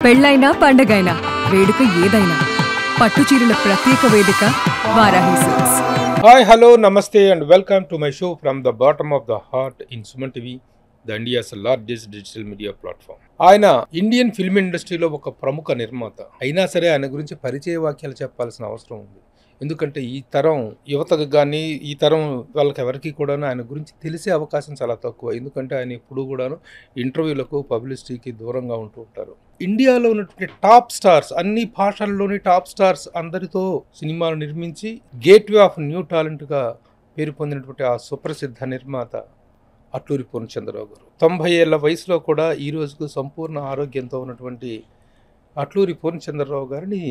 పెళ్ళైనా పండగైనా వేడుక ఏదైనా పట్టుచీరల ప్రత్యేక వేదిక వారాహి సిల్క్స్. హాయ్ హలో నమస్తే and welcome to my show from the bottom of the heart in Suman TV, the India's largest digital media platform. ఆయన Indian film ఇండస్ట్రీలో ఒక ప్రముఖ నిర్మాత అయినా సరే ఆయన గురించి పరిచయ వాక్యాలు చెప్పాల్సిన అవసరం ఉంది. ఎందుకంటే ఈ తరం యువతకు కానీ ఈ తరం వాళ్ళకి ఎవరికి కూడా ఆయన గురించి తెలిసే అవకాశం చాలా తక్కువ. ఎందుకంటే ఆయన ఇప్పుడు కూడాను ఇంటర్వ్యూలకు పబ్లిసిటీకి దూరంగా ఉంటూ ఉంటారు. ఇండియాలో ఉన్నటువంటి టాప్ స్టార్స్, అన్ని భాషల్లోని టాప్ స్టార్స్ అందరితో సినిమాలు నిర్మించి గేట్వే ఆఫ్ న్యూ టాలెంట్గా పేరు పొందినటువంటి ఆ సుప్రసిద్ధ నిర్మాత అట్లూరి పూర్ణచంద్రరావు గారు. 90 ఏళ్ల వయసులో కూడా ఈ రోజుకు సంపూర్ణ ఆరోగ్యంతో ఉన్నటువంటి అట్లూరి పూర్ణచంద్రరావు గారిని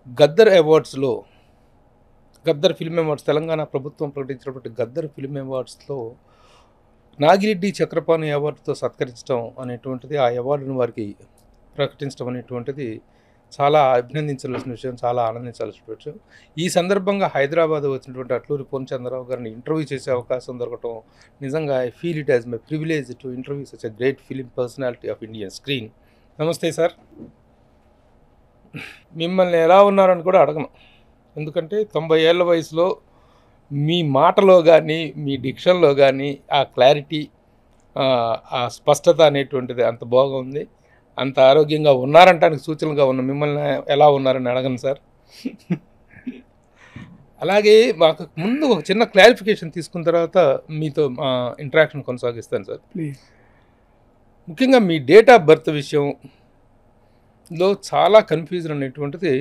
గద్దర్ అవార్డ్స్లో, గద్దర్ ఫిల్మ్ అవార్డ్స్, తెలంగాణ ప్రభుత్వం ప్రకటించినటువంటి గద్దర్ ఫిల్మ్ అవార్డ్స్లో నాగిరెడ్డి చక్రపాణి అవార్డుతో సత్కరించడం అనేటువంటిది, ఆ అవార్డును వారికి ప్రకటించడం అనేటువంటిది చాలా అభినందించాల్సిన విషయం, చాలా ఆనందించాల్సిన విషయం. ఈ సందర్భంగా హైదరాబాద్ వచ్చినటువంటి అట్లూరి పూర్ణచంద్రరావు గారిని ఇంటర్వ్యూ చేసే అవకాశం దొరకటం నిజంగా I feel it as my privilege to interview such a great film personality of Indian screen. నమస్తే సార్. మిమ్మల్ని ఎలా ఉన్నారని కూడా అడగను, ఎందుకంటే 90 ఏళ్ల వయసులో మీ మాటలో కానీ మీ డిక్షన్లో కానీ ఆ క్లారిటీ, ఆ స్పష్టత అనేటువంటిది అంత బాగుంది. అంత ఆరోగ్యంగా ఉన్నారంటానికి సూచనలుగా ఉన్న మిమ్మల్ని ఎలా ఉన్నారని అడగను సార్. అలాగే మాకు ముందు ఒక చిన్న క్లారిఫికేషన్ తీసుకున్న తర్వాత మీతో ఇంటరాక్షన్ కొనసాగిస్తాను సార్. ప్లీజ్. ముఖ్యంగా మీ డేట్ ఆఫ్ బర్త్ విషయంలో చాలా కన్ఫ్యూజన్ అనేటువంటిది.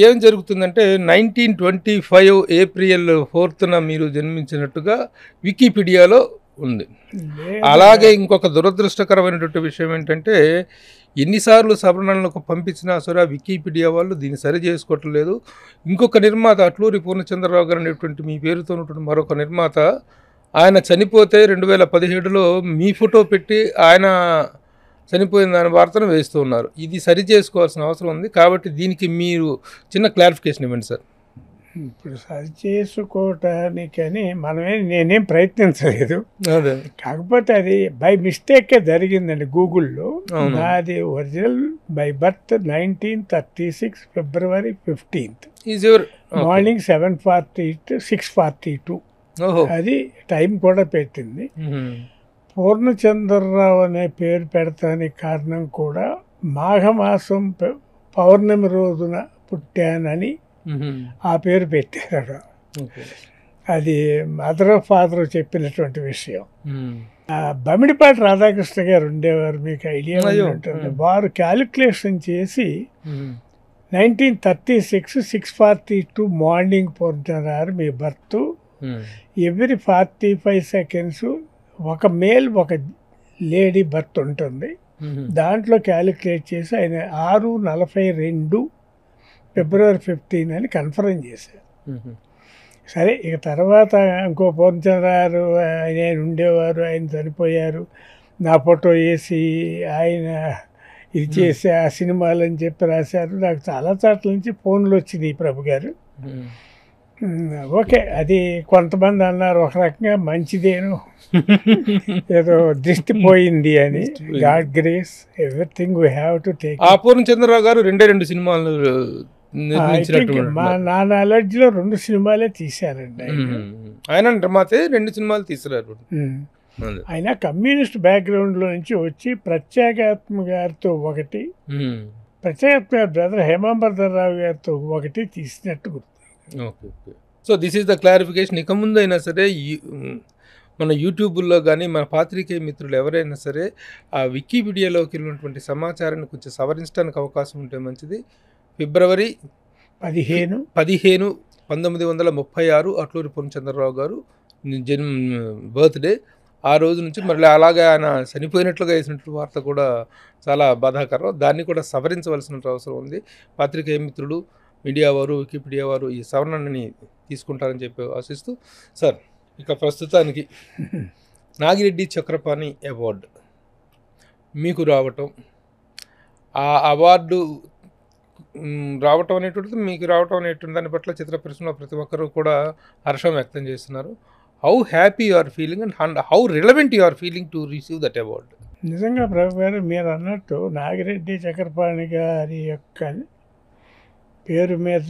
ఏం జరుగుతుందంటే 1925 ఏప్రిల్ 4న మీరు జన్మించినట్టుగా వికీపీడియాలో ఉంది. అలాగే ఇంకొక దురదృష్టకరమైనటువంటి విషయం ఏంటంటే, ఎన్నిసార్లు సవరణలకు పంపించినా సరే ఆ వికీపీడియా వాళ్ళు దీన్ని సరి చేసుకోవట్లేదు. ఇంకొక నిర్మాత అట్లూరి పూర్ణచంద్రరావు గారు అనేటువంటి మీ పేరుతో ఉన్నటువంటి మరొక నిర్మాత, ఆయన చనిపోతే 2017లో మీ ఫోటో పెట్టి ఆయన చనిపోయిన దాని వార్తను వేస్తూ ఉన్నారు. ఇది సరి చేసుకోవాల్సిన అవసరం ఉంది. కాబట్టి దీనికి మీరు చిన్న క్లారిఫికేషన్ ఇవ్వండి సార్. ఇప్పుడు సరి చేసుకోవటానికని నేనేం ప్రయత్నించలేదు. అదే, కాకపోతే అది బై మిస్టేకే జరిగిందండి. గూగుల్లో నాది original by birth 1936 February 15th morning 7:40 6:42 అది టైం కూడా పెట్టింది. పూర్ణచంద్రరావు అనే పేరు పెడతానికి కారణం కూడా మాఘమాసం పౌర్ణమి రోజున పుట్టానని ఆ పేరు పెట్టారు. అది మదర్ ఫాదర్ చెప్పినటువంటి విషయం. బమిడిపాటి రాధాకృష్ణ గారు ఉండేవారు, మీకు ఐడియా ఉంటుంది. వారు క్యాలిక్యులేషన్ చేసి 1936 6:42 మార్నింగ్ పూర్ణచంద్రరావు మీ బర్త్, ఎవ్రీ 45 seconds ఒక మేల్ ఒక లేడీ బర్త్ ఉంటుంది. దాంట్లో క్యాలిక్యులేట్ చేసి ఆయన 6:42 ఫిబ్రవరి 15 అని కన్ఫర్మ్ చేశారు. సరే, ఇక తర్వాత ఇంకో పూర్ణచంద్రరావు ఆయన ఉండేవారు, ఆయన చనిపోయారు. నా ఫోటో వేసి ఆయన ఇది చేసి ఆ సినిమాలు అని చెప్పి రాశారు. నాకు చాలా చోట్ల నుంచి ఫోన్లు వచ్చినాయి ప్రభు గారు. ఓకే, అది కొంతమంది అన్నారు ఒక రకంగా మంచిదేను, ఏదో దృష్టి పోయింది అని. God grace, everything we have to take. ఆ పూర్ణచంద్రరావు గారు 2 సినిమాలు మా నా నాలెడ్జ్లో 2 సినిమాలే తీశారండి. ఆయన నిర్మాతే 2 సినిమాలు తీశారు. ఆయన కమ్యూనిస్ట్ బ్యాక్గ్రౌండ్లో నుంచి వచ్చి ప్రత్యేగాత్మ గారితో ఒకటి, ప్రత్యేగాత్మ గారి బ్రదర్ హేమాంబర్ధర్రావు గారితో ఒకటి తీసినట్టు గుర్తు. Okay, so this is the clarification. ఇక ముందు అయినా సరే మన యూట్యూబ్లో కానీ మన పాత్రికేయ మిత్రులు ఎవరైనా సరే ఆ వికీపీడియాలోకి వెళ్ళినటువంటి సమాచారాన్ని కొంచెం సవరించడానికి అవకాశం ఉంటే మంచిది. ఫిబ్రవరి 15, 1936 అట్లూరి పూర్ణచంద్రరావు గారు బర్త్డే. ఆ రోజు నుంచి మళ్ళీ అలాగే ఆయన చనిపోయినట్లుగా వేసినట్టు వార్త కూడా చాలా బాధాకరం. దాన్ని కూడా సవరించవలసిన అవసరం ఉంది. పాత్రికేయ మిత్రులు, మీడియా వారు, వికీపీడియా వారు ఈ సవరణని తీసుకుంటారని చెప్పి ఆశిస్తూ, సార్ ఇక ప్రస్తుతానికి నాగిరెడ్డి చక్రపాణి అవార్డు మీకు రావటం, ఆ అవార్డు రావటం అనేటువంటిది, మీకు రావటం అనేటువంటి దాని పట్ల చిత్ర పరిశ్రమలో ప్రతి ఒక్కరూ కూడా హర్షం వ్యక్తం చేస్తున్నారు. How happy you are feeling and how relevant you are feeling to receive that award? నిజంగా ప్రభు గారు మీరు అన్నట్టు నాగిరెడ్డి చక్రపాణి గారి యొక్క పేరు మీద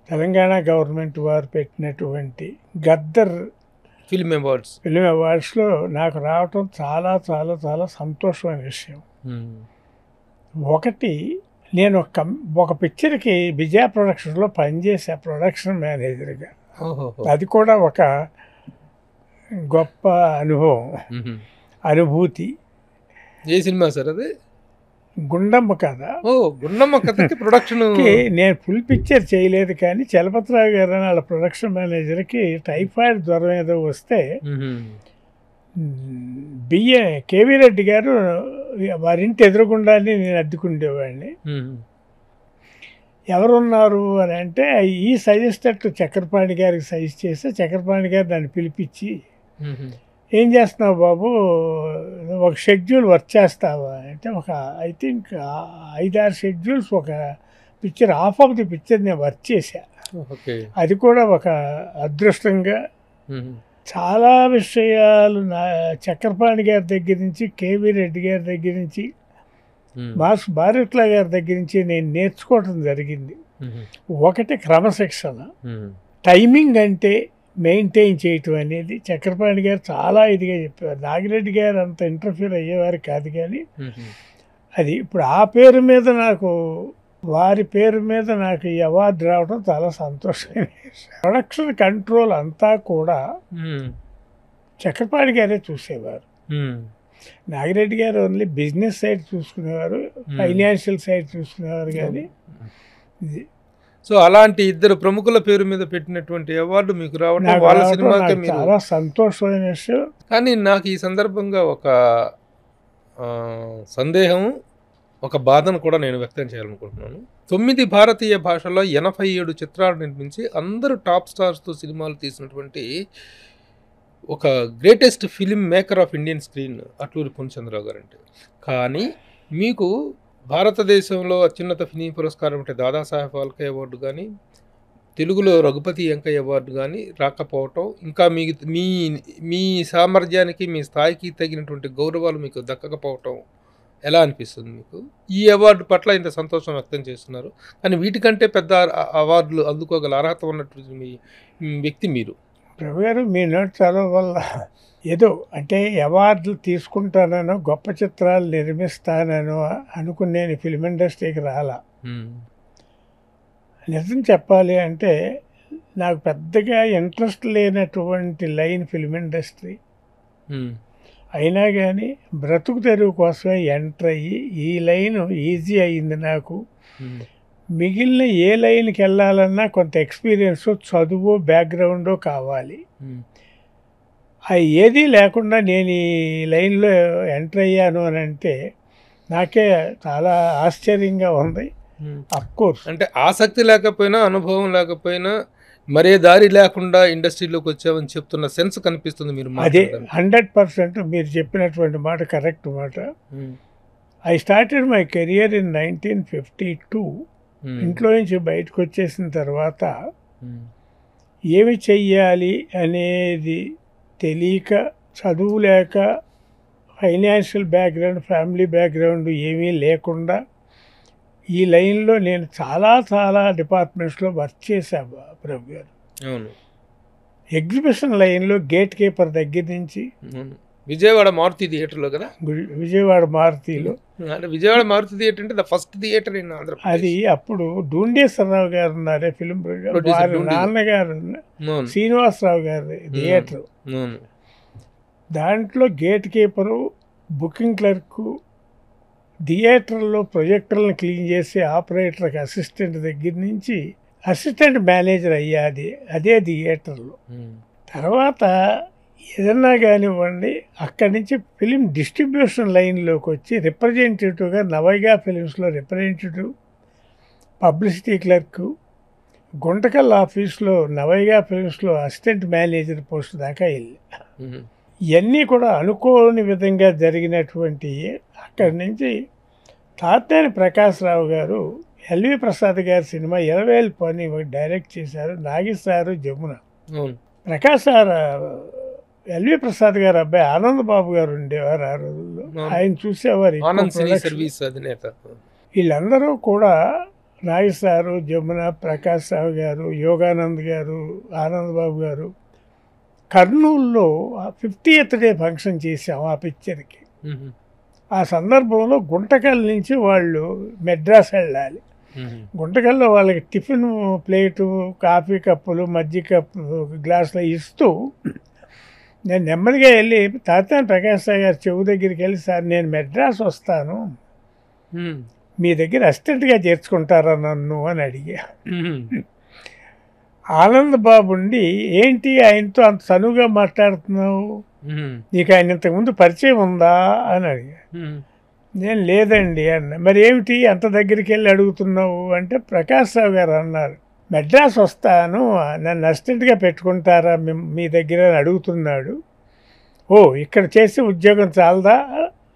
తెలంగాణ గవర్నమెంట్ వారు పెట్టినటువంటి గద్దర్ ఫిల్మ్ అవార్డ్స్లో నాకు రావటం చాలా చాలా చాలా సంతోషమైన విషయం. ఒకటి, నేను ఒక పిక్చర్కి విజయ ప్రొడక్షన్లో పనిచేసా ప్రొడక్షన్ మేనేజర్గా. అది కూడా ఒక గొప్ప అనుభూతి. ఏ సినిమా సార్ అది? గుండమ్మ కథ. గుండమ్మ కథకి ప్రొడక్షన్ నేను ఫుల్ పిక్చర్ చేయలేదు, కానీ చలపతిరావు గారు వాళ్ళ ప్రొడక్షన్ మేనేజర్కి టైఫాయిడ్ జ్వరం ఏదో వస్తే కేవీ రెడ్డి గారు వారింటి ఎదురుగుండానే నేను అద్దెకుండేవాడిని. ఎవరున్నారు అని అంటే ఈ సజెస్టెడ్ చక్రపాణి గారికి సజెస్ట్ చేస్తే చక్రపాణి గారు దాన్ని పిలిపించి, ఏం చేస్తున్నావు బాబు, ఒక షెడ్యూల్ వర్క్ చేస్తావా అంటే, ఒక ఐ థింక్ 5-6 షెడ్యూల్స్ ఒక picture, half of the picture నేను వర్క్ చేశా. అది కూడా ఒక అదృష్టంగా. చాలా విషయాలు చక్రపాణి గారి దగ్గర నుంచి, కేవీ రెడ్డి గారి దగ్గర నుంచి, మాస్ బారెట్లా గారి దగ్గర నుంచి నేను నేర్చుకోవటం జరిగింది. ఒకటి క్రమశిక్షణ, టైమింగ్ అంటే మెయింటైన్ చేయటం అనేది చక్రపాణి గారు చాలా ఇదిగా చెప్పేవారు. నాగిరెడ్డి గారు అంత ఇంటర్ఫీర్ అయ్యేవారు కాదు, కానీ అది ఇప్పుడు ఆ పేరు మీద వారి పేరు మీద నాకు ఈ అవార్డు రావడం చాలా సంతోషమైన విషయం. ప్రొడక్షన్ కంట్రోల్ అంతా కూడా చక్రపాణి గారే చూసేవారు. నాగిరెడ్డి గారు ఓన్లీ బిజినెస్ సైడ్ చూసుకునేవారు, ఫైనాన్షియల్ సైడ్ చూసుకునేవారు. కానీ సో అలాంటి ఇద్దరు ప్రముఖుల పేరు మీద పెట్టినటువంటి అవార్డు మీకు రావడం వాళ్ళ సినిమాకి చాలా సంతోషమైన విషయం. కానీ నాకు ఈ సందర్భంగా ఒక సందేహం, ఒక బాధను కూడా నేను వ్యక్తం చేయాలనుకుంటున్నాను. 9 భారతీయ భాషల్లో 87 చిత్రాలు నిర్మించి అందరూ టాప్ స్టార్స్తో సినిమాలు తీసినటువంటి ఒక greatest film maker of Indian screen Atluri Purnachandrarao గారు అంటే, కానీ మీకు భారతదేశంలో అత్యున్నత సినీ పురస్కారం అంటే దాదాసాహెబ్ ఫాల్కే అవార్డు కానీ, తెలుగులో రఘుపతి వెంకయ్య అవార్డు కానీ రాకపోవటం, ఇంకా మీ సామర్థ్యానికి మీ స్థాయికి తగినటువంటి గౌరవాలు మీకు దక్కకపోవటం ఎలా అనిపిస్తుంది మీకు? ఈ అవార్డు పట్ల ఇంత సంతోషం వ్యక్తం చేస్తున్నారు, కానీ వీటికంటే పెద్ద అవార్డులు అందుకోగల అర్హత ఉన్నటువంటి మీ వ్యక్తి మీరు. ప్రభు గారు, మీ నోటి చదవ వల్ల ఏదో అంటే అవార్డులు తీసుకుంటానో గొప్ప చిత్రాలు నిర్మిస్తానో అనుకుని నేను ఫిల్మ్ ఇండస్ట్రీకి రాలా. నిజం చెప్పాలి అంటే నాకు పెద్దగా ఇంట్రెస్ట్ లేనటువంటి లైన్ ఫిల్మ్ ఇండస్ట్రీ. అయినా కానీ బ్రతుకు తెరువు కోసమే ఎంటర్ అయ్యి ఈ లైన్ ఈజీ అయ్యింది నాకు. మిగిలిన ఏ లైన్కి వెళ్ళాలన్నా కొంత ఎక్స్పీరియన్స్, చదువు, బ్యాక్గ్రౌండో కావాలి. అది ఏదీ లేకుండా నేను ఈ లైన్లో ఎంటర్ అయ్యాను అని అంటే నాకే చాలా ఆశ్చర్యంగా ఉంది. అఫ్కోర్స్ అంటే ఆసక్తి లేకపోయినా, అనుభవం లేకపోయినా, మరే దారి లేకుండా ఇండస్ట్రీలోకి వచ్చామని చెప్తున్న సెన్స్ కనిపిస్తుంది మీరు. అదే 100% మీరు చెప్పినటువంటి మాట కరెక్ట్ మాట. I started my career in 1952. ఇంట్లో నుంచి బయటకు వచ్చేసిన తర్వాత ఏమి చెయ్యాలి అనేది తెలియక, చదువు లేక, ఫైనాన్షియల్ బ్యాక్గ్రౌండ్, ఫ్యామిలీ బ్యాక్గ్రౌండ్ ఏమీ లేకుండా ఈ లైన్లో నేను చాలా డిపార్ట్మెంట్స్లో వర్క్ చేశాను ప్రభు గారు. ఎగ్జిబిషన్ లైన్లో గేట్ కీపర్ దగ్గర నుంచి, విజయవాడ మారుతి థియేటర్లో కదా, విజయవాడ మారుతిలో. విజయవాడ మారుతి థియేటర్ అంటే the first theatre in Andhra Pradesh. అది అప్పుడు డూండేశ్వరరావు గారు ఉన్నారే ఫిలిం వారి నాన్నగారు శ్రీనివాసరావు గారి థియేటర్. దాంట్లో గేట్ కీపరు, బుకింగ్ క్లర్కు, థియేటర్లో ప్రొజెక్టర్లను క్లీన్ చేసి ఆపరేటర్కి అసిస్టెంట్ దగ్గర నుంచి అసిస్టెంట్ మేనేజర్ అయ్యాది అదే థియేటర్లో. తర్వాత ఏదన్నా కానివ్వండి, అక్కడి నుంచి ఫిలిం డిస్ట్రిబ్యూషన్ లైన్లోకి వచ్చి రిప్రజెంటేటివ్గా నవైగా ఫిలిమ్స్లో రిప్రజెంటేటివ్, పబ్లిసిటీ క్లర్కు, గుంటకల్ ఆఫీస్లో నవైగా ఫిలిమ్స్లో అసిస్టెంట్ మేనేజర్ పోస్ట్ దాకా వెళ్ళి ఇవన్నీ కూడా అనుకోని విధంగా జరిగినటువంటి. అక్కడి నుంచి తాతేని ప్రకాశ్రావు గారు ఎల్వి ప్రసాద్ గారి సినిమా 20,000 పని డైరెక్ట్ చేశారు. నాగేశ్వరరావు, జమున. ప్రకాష్ సార్ ఎల్వి ప్రసాద్ గారు అబ్బాయి ఆనంద్ బాబు గారు ఉండేవారు ఆ రోజుల్లో. ఆయన చూసేవారు ఎక్కువ ఆనంద్ సినీ production. సర్వీస్ అధినేత. వీళ్ళందరూ కూడా నాగేశ్ సారు, జమున, ప్రకాష్ రావు గారు, యోగానంద్ గారు, ఆనంద్ బాబు గారు కర్నూలులో 50th డే ఫంక్షన్ చేసాం ఆ పిక్చర్కి. ఆ సందర్భంలో గుంటకల్ నుంచి వాళ్ళు మెడ్రాస్ వెళ్ళాలి. గుంటకల్లో వాళ్ళకి టిఫిన్ ప్లేటు, కాఫీ కప్పులు, మజ్జిగ కప్పులు, గ్లాసులు ఇస్తూ నేను నెమ్మదిగా వెళ్ళి తాతాని ప్రకాష్ రావు గారు చెవు దగ్గరికి వెళ్ళి, సార్ నేను మెడ్రాస్ వస్తాను, మీ దగ్గర అసిస్టెంట్గా చేర్చుకుంటారా నన్ను అని అడిగా. ఆనంద్ బాబు ఉండి, ఏంటి ఆయనతో అంత చనువుగా మాట్లాడుతున్నావు, నీకు ఆయన ఇంతకుముందు పరిచయం ఉందా అని అడిగా. నేను లేదండి అన్న. మరి ఏమిటి అంత దగ్గరికి వెళ్ళి అడుగుతున్నావు అంటే, ప్రకాష్ రావు గారు అన్నారు మెడ్రాస్ వస్తాను, నన్ను అసిస్టెంట్గా పెట్టుకుంటారా మీ దగ్గర అని అడుగుతున్నాడు. ఓ ఇక్కడ చేసే ఉద్యోగం చాలదా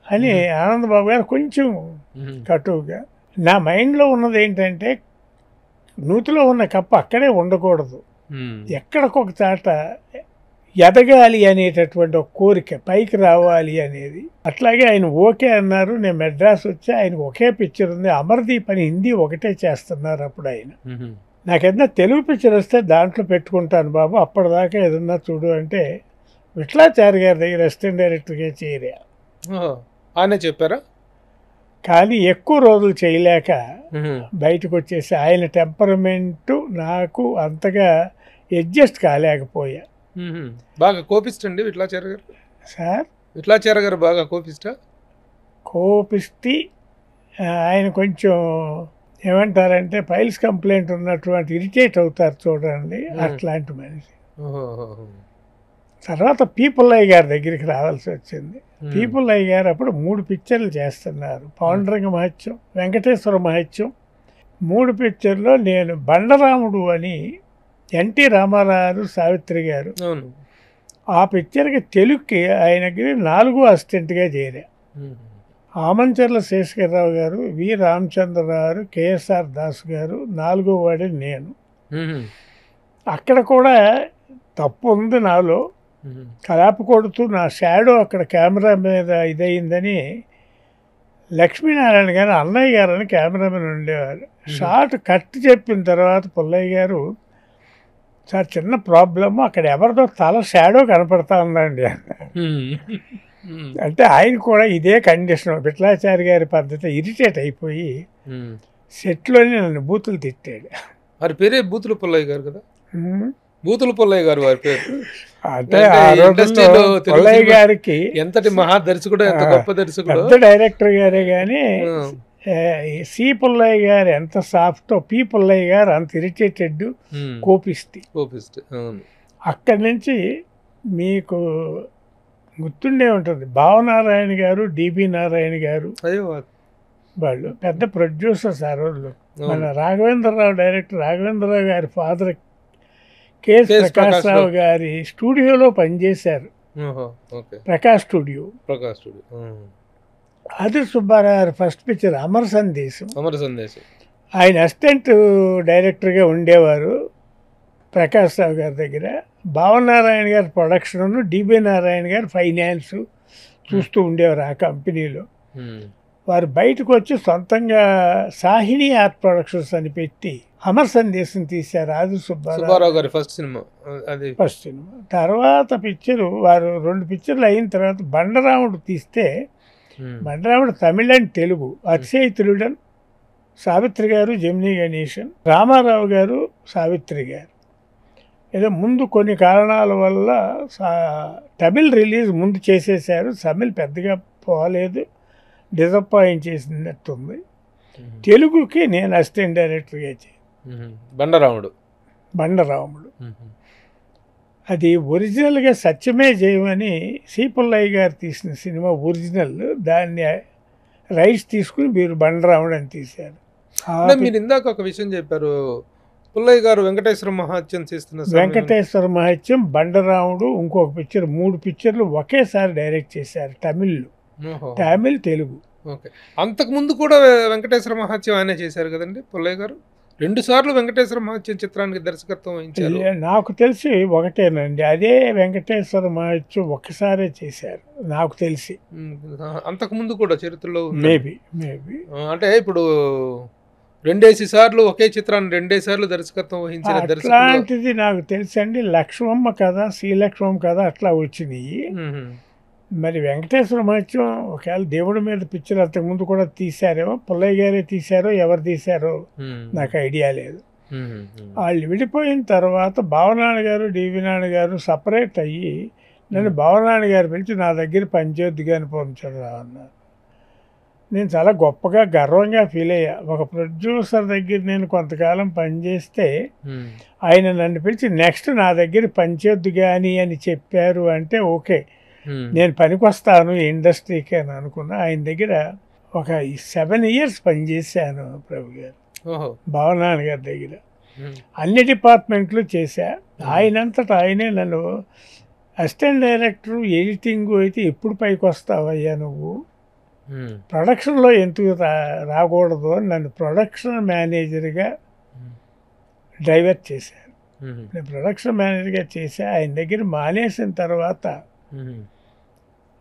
అని ఆనంద్ బాబు గారు కొంచెం కటువుగా. నా మైండ్లో ఉన్నది ఏంటంటే, నూతిలో ఉన్న కప్ప అక్కడే ఉండకూడదు, ఎక్కడికొక చాట ఎదగాలి అనేటటువంటి ఒక కోరిక, పైకి రావాలి అనేది. అట్లాగే ఆయన ఓకే అన్నారు. నేను మెడ్రాస్ వచ్చి ఆయనకు ఒకే పిక్చర్ ఉంది, అమర్దీప్ అని హిందీ ఒకటే చేస్తున్నారు అప్పుడు ఆయన. నాకేదన్నా తెలుగు పిక్చర్ వస్తే దాంట్లో పెట్టుకుంటాను బాబు, అప్పటిదాకా ఏదన్నా చూడు అంటే విఠలాచారి గారి దగ్గర అసిస్టెంట్ డైరెక్టర్గా చేరా. ఆయన చెప్పారా? కానీ ఎక్కువ రోజులు చేయలేక బయటకు వచ్చేసి ఆయన టెంపరమెంటు నాకు అంతగా అడ్జస్ట్ కాలేకపోయా. బాగా కోపిస్తండి విఠలాచార్య గారు. సార్ విఠలాచార్య గారు బాగా కోపిస్తా? కోపిస్తే ఆయన కొంచెం ఏమంటారంటే ఫైల్స్ కంప్లైంట్ ఉన్నటువంటి ఇరిటేట్ అవుతారు చూడండి, అట్లాంటి మనిషి. తర్వాత పీపుల్లయ్య గారి దగ్గరికి రావాల్సి వచ్చింది. పీపుల్లయ్య గారు అప్పుడు 3 పిక్చర్లు చేస్తున్నారు, పాండురంగ మహత్యం, వెంకటేశ్వర మహత్యం. 3 పిక్చర్లో నేను బండరాముడు అని ఎన్టీ రామారావు, సావిత్రి గారు, ఆ పిక్చర్కి తెలుగుకి ఆయనకి 4వ అసిస్టెంట్గా చేరా. ఆమంచర్ల శేషగిరిరావు గారు, వి రామచంద్రరావు, కేఎస్ఆర్ దాస్ గారు, 4వ వాడి నేను. అక్కడ కూడా తప్పు ఉంది నాలో, కలాప కొడుతూ నా షాడో అక్కడ కెమెరా మీద ఇదయిందని లక్ష్మీనారాయణ గారు, అన్నయ్య గారు అని కెమెరామెన్ ఉండేవారు. షార్ట్ కట్ చెప్పిన తర్వాత పుల్లయ్య గారు, సార్ చిన్న ప్రాబ్లము, అక్కడ ఎవరిదో తల షాడో కనపడతా ఉందండి అంటే ఆయన కూడా ఇదే కండిషన్. విఠలాచారి గారి పద్ధతి ఇరిటేట్ అయిపోయి సెట్లోనే నన్ను బూతులు తిట్టాడు. వారి పేరే బూతుల పుల్లయ్య గారు కదా? బూతుల పుల్లయ్య గారు వారి పేరు. అంటే పుల్లయ్య గారికి ఎంతటి మహా దర్శకుడు, ఎంత గొప్ప దర్శకుడు, పెద్ద డైరెక్టర్ గారే కానీ సి పుల్లయ్య గారు ఎంత సాఫ్టో, పి పుల్లయ్య గారు అంత ఇరిటేటెడ్, కోపిస్తే. అక్కడి నుంచి మీకు గుర్తుండే ఉంటుంది, భావనారాయణ గారు, డిబి నారాయణ గారు వాళ్ళు పెద్ద ప్రొడ్యూసర్స్ ఆ రోజుల్లో. మన రాఘవేంద్రరావు డైరెక్టర్ రాఘవేంద్రరావు గారి ఫాదర్ కేఎస్ ప్రకాశ్రావు గారి స్టూడియోలో పనిచేశారు, ప్రకాష్ స్టూడియో. ఆదిర్ సుబ్బారావు గారి ఫస్ట్ పిక్చర్ అమర సందేశం. ఆయన అసిస్టెంట్ డైరెక్టర్గా ఉండేవారు ప్రకాష్ రావు గారి దగ్గర. భావనారాయణ గారి ప్రొడక్షన్, డిబి నారాయణ గారు ఫైనాన్స్ చూస్తూ ఉండేవారు ఆ కంపెనీలో. వారు బయటకు వచ్చి సొంతంగా సాహిని ఆర్ట్ ప్రొడక్షన్స్ అని పెట్టి అమర్ సందేశం తీశారు. ఆది సుబ్బారావు గారి ఫస్ట్ సినిమా. తర్వాత పిక్చరు వారు 2 పిక్చర్లు అయిన తర్వాత బండరాముడు తీస్తే, బండరాముడు తమిళ అండ్ తెలుగు, అతిశయతులుడన్ సావిత్రి గారు, జమినీ గణేశన్, రామారావు గారు, సావిత్రి గారు. ఏదో ముందు కొన్ని కారణాల వల్ల తమిళ్ రిలీజ్ ముందు చేసేసారు, తమిళ్ పెద్దగా పోలేదు, డిసప్పాయింట్ చేసినట్టుంది. తెలుగుకి నేను అసిస్టెంట్ డైరెక్టర్గా బండరాముడు. అది ఒరిజినల్గా సత్యమే జయమని సి పుల్లయ్య గారు తీసిన సినిమా ఒరిజినల్. దాన్ని రైట్స్ తీసుకుని మీరు బండరాముడు అని తీశారు. మీరు ఇందాక ఒక విషయం చెప్పారు, పుల్లయ్య గారు వెంకటేశ్వర మహాత్యం చేస్తున్న వెంకటేశ్వర మహాత్యం, బండరాముడు, ఇంకొక పిక్చర్, 3 పిక్చర్లు ఒకేసారి డైరెక్ట్ చేశారు తమిళ్లో. తమిళ్, తెలుగు. అంతకు ముందు కూడా వెంకటేశ్వర మహాత్యం ఆయనే చేశారు కదండి పుల్లయ్య గారు? 2 సార్లు వెంకటేశ్వర మహత్యం చిత్రానికి దర్శకత్వం వహించారు. నాకు తెలిసి ఒకటేనండి, అదే వెంకటేశ్వర మహత్యం ఒక్కసారే చేశారు నాకు తెలిసి. అంతకుముందు కూడా చరిత్రలో మేబీ అంటే ఇప్పుడు 2 సార్లు ఒకే చిత్రాన్ని 2 సార్లు దర్శకత్వం వహించిన దర్శకుడు అలాంటిది నాకు తెలుసు అండి. లక్ష్మమ్మ కథ, శ్రీలక్ష్మమ్మ కథ అట్లా వచ్చినాయి. మరి వెంకటేశ్వర మహత్యం ఒకవేళ దేవుడి మీద పిక్చర్ అంతకుముందు కూడా తీశారేమో, పుల్లయ్య గారే తీశారో ఎవరు తీశారో నాకు ఐడియా లేదు. వాళ్ళు విడిపోయిన తర్వాత భావనారాయణ గారు, డివి నారాయణ గారు సపరేట్ అయ్యి నన్ను భావనారాయణ గారు పిలిచి నా దగ్గర పనిచేద్దు కానీ పంపించరావు అన్నారు. నేను చాలా గొప్పగా గర్వంగా ఫీల్ అయ్యా. ఒక ప్రొడ్యూసర్ దగ్గర నేను కొంతకాలం పనిచేస్తే ఆయన నన్ను పిలిచి నెక్స్ట్ నా దగ్గర పనిచేద్దు కానీ అని చెప్పారు అంటే ఓకే, నేను పనికొస్తాను ఇండస్ట్రీకి అని అనుకున్నా. ఆయన దగ్గర ఒక 7 years పనిచేశాను ప్రభు గారు, భావనారాయణ గారి దగ్గర. అన్ని డిపార్ట్మెంట్లు చేశా. ఆయనంతటా ఆయనే నన్ను అసిస్టెంట్ డైరెక్టర్ ఎడిటింగ్ అయితే ఎప్పుడు పైకి వస్తావయ్యా నువ్వు, ప్రొడక్షన్లో ఎందుకు రాకూడదు అని నన్ను ప్రొడక్షన్ మేనేజర్గా డైవర్ట్ చేశారు. నేను ప్రొడక్షన్ మేనేజర్గా చేశా. ఆయన దగ్గర మానేసిన తర్వాత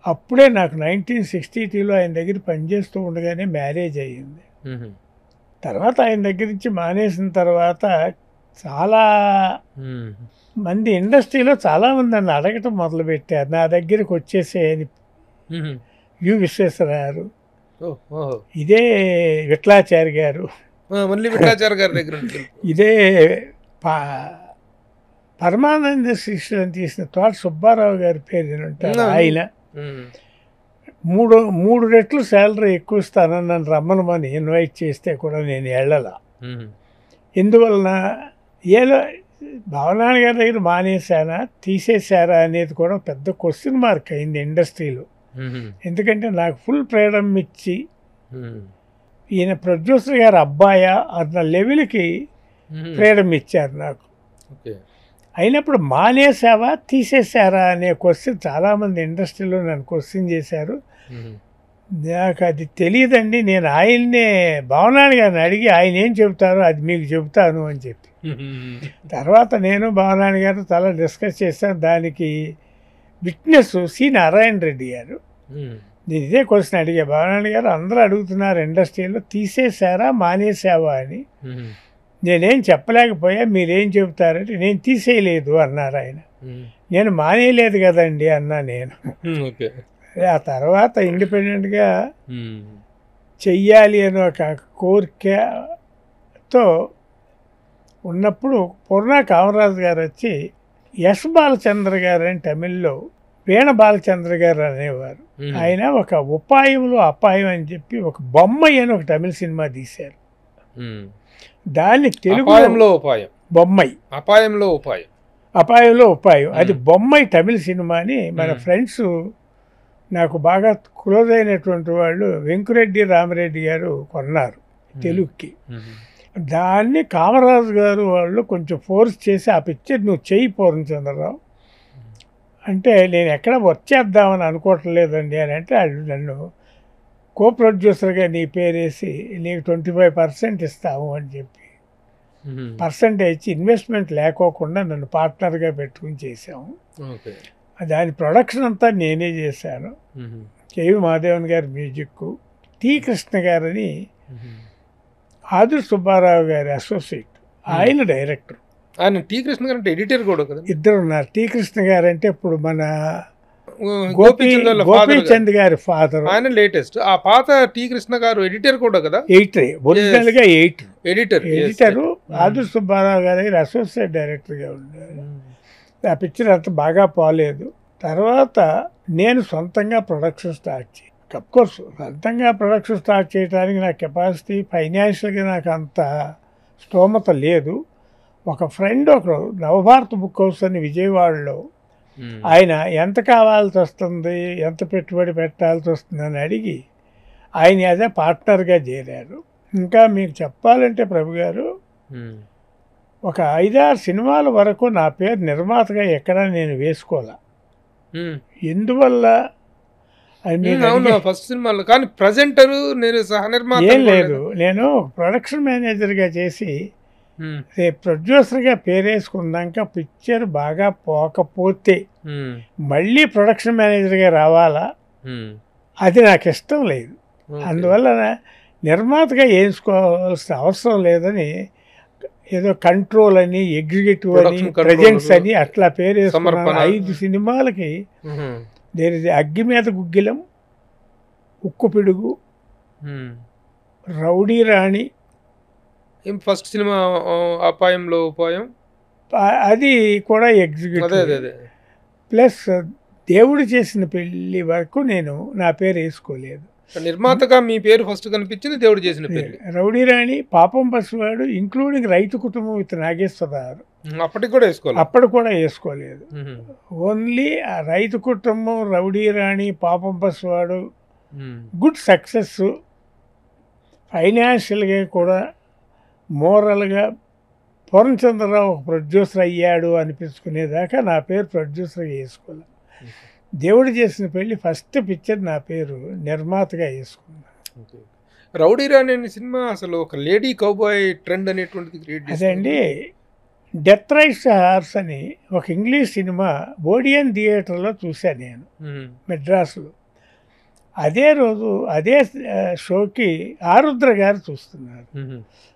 అప్పుడే నాకు 1962లో ఆయన దగ్గర పనిచేస్తూ ఉండగానే మ్యారేజ్ అయ్యింది. తర్వాత ఆయన దగ్గర నుంచి మానేసిన తర్వాత చాలా మంది ఇండస్ట్రీలో చాలామంది నన్ను అడగటం మొదలుపెట్టారు, నా దగ్గరికి వచ్చేసేయని. యు విశ్వేశ్వరరావు, ఇదే విఠలాచారి గారు, ఇదే పరమానంద శిష్యులను తీసిన తోట సుబ్బారావు గారి పేరు ఉంటారు. ఆయన 3 రెట్లు శాలరీ ఎక్కువ ఇస్తానని నన్ను రమ్మనమని ఇన్వైట్ చేస్తే కూడా నేను వెళ్ళాల. ఎందువలన ఏదో భావనారాయణ గారి దగ్గర మానేశానా తీసేశారా అనేది కూడా పెద్ద క్వశ్చన్ మార్క్ అయింది ఇండస్ట్రీలో. ఎందుకంటే నాకు ఫుల్ ఫ్రీడమ్ ఇచ్చి ఈయన ప్రొడ్యూసర్ గారు అబ్బాయా అన్న లెవెల్కి ఫ్రీడమ్ ఇచ్చారు నాకు. అయినప్పుడు మానేసావా తీసేశారా అనే క్వశ్చన్ చాలామంది ఇండస్ట్రీలో నన్ను క్వశ్చన్ చేశారు. నాకు అది తెలియదండి, నేను ఆయన్నే భావనారాయణ గారిని అడిగి ఆయన ఏం చెబుతారో అది మీకు చెబుతాను అని చెప్పి. తర్వాత నేను భావనారాయణ గారు చాలా డిస్కస్ చేశాను. దానికి విట్నెస్ సి నారాయణ రెడ్డి గారు. నేను ఇదే క్వశ్చన్ అడిగా, భావనారాయణ గారు అందరూ అడుగుతున్నారు ఇండస్ట్రీలో తీసేశారా మానేసావా అని. నేనేం చెప్పలేకపోయా, మీరేం చెబుతారంటే నేను తీసేయలేదు అన్నారు ఆయన. నేను మానేయలేదు కదండి అన్నా నేను. ఆ తర్వాత ఇండిపెండెంట్గా చెయ్యాలి అని ఒక కోరికతో ఉన్నప్పుడు పూర్ణ కామరాజు గారు వచ్చి ఎస్ బాలచంద్ర గారు అని తమిళ్లో వీణ బాలచంద్ర గారు అనేవారు. ఆయన ఒక ఉపాయంలో అపాయం అని చెప్పి ఒక బొమ్మాయి అని ఒక తమిళ సినిమా తీశారు. దాన్ని తెలుగులో బొమ్మాయి, అపాయంలో ఉపాయం, అది బొమ్మాయి తమిళ సినిమా అని మన ఫ్రెండ్స్ నాకు బాగా క్లోజ్ అయినటువంటి వాళ్ళు వెంకురెడ్డి రామరెడ్డి గారు కొన్నారు తెలుగుకి. దాన్ని కామరాజు గారు వాళ్ళు కొంచెం ఫోర్స్ చేసి ఆ పిక్చర్ నువ్వు చెయ్యి పూర్ణచంద్రరావు అంటే నేను ఎక్కడ వర్క్ చేద్దామని అనుకోవటం లేదండి అని అంటే వాళ్ళు నన్ను కో ప్రొడ్యూసర్గా నీ పేరేసి నీకు 25% ఇస్తాము అని చెప్పి పర్సంటేజ్ ఇన్వెస్ట్మెంట్ లేకోకుండా నన్ను పార్ట్నర్గా పెట్టుకుని చేసాము. దాని ప్రొడక్షన్ అంతా నేనే చేశాను. కేవి మాధవన్ గారి మ్యూజిక్, టి కృష్ణ గారని ఆదుర్ సుబ్బారావు గారి అసోసియేట్, ఆయన డైరెక్టర్. ఆయన టి కృష్ణ గారు అంటే ఎడిటర్ కూడా కదా, ఇద్దరు ఉన్నారు. టి కృష్ణ గారు అంటే ఇప్పుడు మన గోపీచంద్ గారి ఫాదర్, ఆయన లేటెస్ట్. ఆ పాత టి కృష్ణ గారు ఎడిటర్ కూడా కదా, ఎడిటర్ ఒరిజినల్ గా ఎడిటరు. ఆదుర్ సుబ్బారావు గారి అసోసియేట్ డైరెక్టర్గా ఉన్నారు. ఆ పిక్చర్ అంత బాగా పోలేదు. తర్వాత నేను సొంతంగా ప్రొడక్షన్ స్టార్ట్ చేయాలి. అఫ్కోర్స్ సొంతంగా ప్రొడక్షన్ స్టార్ట్ చేయడానికి నా కెపాసిటీ ఫైనాన్షియల్గా నాకు అంత స్తోమత లేదు. ఒక ఫ్రెండ్ ఒకరు నవభారత బుక్ హౌస్ అని విజయవాడలో, ఆయన ఎంత కావాల్సి వస్తుంది, ఎంత పెట్టుబడి పెట్టాల్సి వస్తుందని అడిగి ఆయన అదే పార్ట్నర్గా చేరారు. ఇంకా మీకు చెప్పాలంటే ప్రభు గారు, ఒక 5-6 సినిమాల వరకు నా పేరు నిర్మాతగా ఎక్కడా నేను వేసుకోవాలా. ఎందువల్ల ఫస్ట్ సినిమాలో కానీ ప్రజెంటరు నేను సహ నిర్మాత ఏం లేదు. నేను ప్రొడక్షన్ మేనేజర్గా చేసి రేపు ప్రొడ్యూసర్గా పేరేసుకున్నాక పిక్చర్ బాగా పోకపోతే మళ్ళీ ప్రొడక్షన్ మేనేజర్గా రావాలా, అది నాకు ఇష్టం లేదు. అందువల్ల నిర్మాతగా వేసుకోవాల్సిన అవసరం లేదని ఏదో కంట్రోల్ అని, ఎగ్జిక్యూటివ్ అని, ప్రెజెంట్స్ అని అట్లా పేరు వేసుకున్నాను. 5 సినిమాలకి దేని అగ్గి మీద గుగ్గిలం, ఉక్కు పిడుగు, రౌడీ రాణి, ఫస్ట్ సినిమా అపాయంలో ఉపాయం, అది కూడా ఎగ్జిక్యూటివ్, ప్లస్ దేవుడు చేసిన పెళ్లి వరకు నేను నా పేరు వేసుకోలేదు. నిర్మాతగా మీ పేరు ఫస్ట్ కనిపించింది దేవుడు చేసిన పెళ్లి. రౌడీ రాణి, పాపం పసివాడు, ఇంక్లూడింగ్ రైతు కుటుంబం విత్ నాగేశ్వరరావు అప్పటికి కూడా వేసుకోవాలి, అప్పుడు కూడా వేసుకోలేదు. ఓన్లీ ఆ రైతు కుటుంబం, రౌడీ రాణి, పాపం పసివాడు గుడ్ సక్సెస్, ఫైనాన్షియల్గా కూడా, మోరల్గా పూర్ణచంద్రరావు ఒక ప్రొడ్యూసర్ అయ్యాడు అనిపించుకునేదాకా నా పేరు ప్రొడ్యూసర్గా వేసుకోలేదు. దేవుడు చేసిన పెళ్లి ఫస్ట్ పిక్చర్ నా పేరు నిర్మాతగా వేసుకున్నాను. రౌడీ రాణి అనే సినిమా అసలు ఒక లేడీ కౌబాయ్ ట్రెండ్ అనేటువంటిది క్రియేట్ అదే అండి. డెత్ రైట్స్ హార్స్ అని ఒక ఇంగ్లీష్ సినిమా ఓడియన్ థియేటర్లో చూశాను నేను మెడ్రాస్లో. అదే రోజు అదే షోకి ఆరుద్ర గారు చూస్తున్నారు.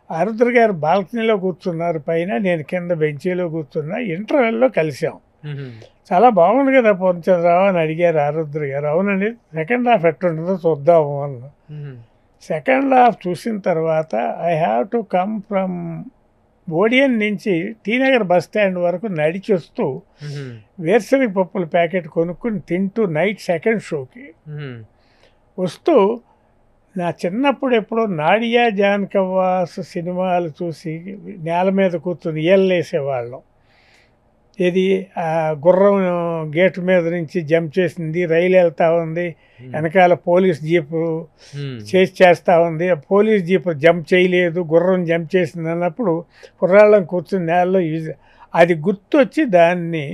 ఆరుద్ర గారు బాల్కనీలో కూర్చున్నారు పైన, నేను కింద బెంచీలో కూర్చున్నా. ఇంటర్వెల్లో కలిసాం. చాలా బాగుంది కదా పూర్ణచంద్రరావు అని అడిగారు ఆరుద్ర గారు. అవునండి, సెకండ్ హాఫ్ ఎట్టుంటుందో చూద్దాము అన్న. సెకండ్ హాఫ్ చూసిన తర్వాత I have to come from Odean నుంచి టీనగర్ బస్ స్టాండ్ వరకు నడిచి వస్తూ వేరుశనగ పప్పుల ప్యాకెట్ కొనుక్కుని తింటూ నైట్ సెకండ్ షోకి వస్తూ నా చిన్నప్పుడు ఎప్పుడో నాడియా జానకవ్వాస్ సినిమాలు చూసి నేల మీద కూర్చొని ఏళ్ళేసేవాళ్ళం. ఇది గుర్రం గేటు మీద నుంచి జంప్ చేసింది, రైలు వెళ్తూ ఉంది, వెనకాల పోలీస్ జీపు చేస్తూ ఉంది, పోలీస్ జీపు జంప్ చేయలేదు, గుర్రం జంప్ చేసింది అన్నప్పుడు కుర్రాళ్ళం కూర్చుని నేలలో అది గుర్తొచ్చి దాన్ని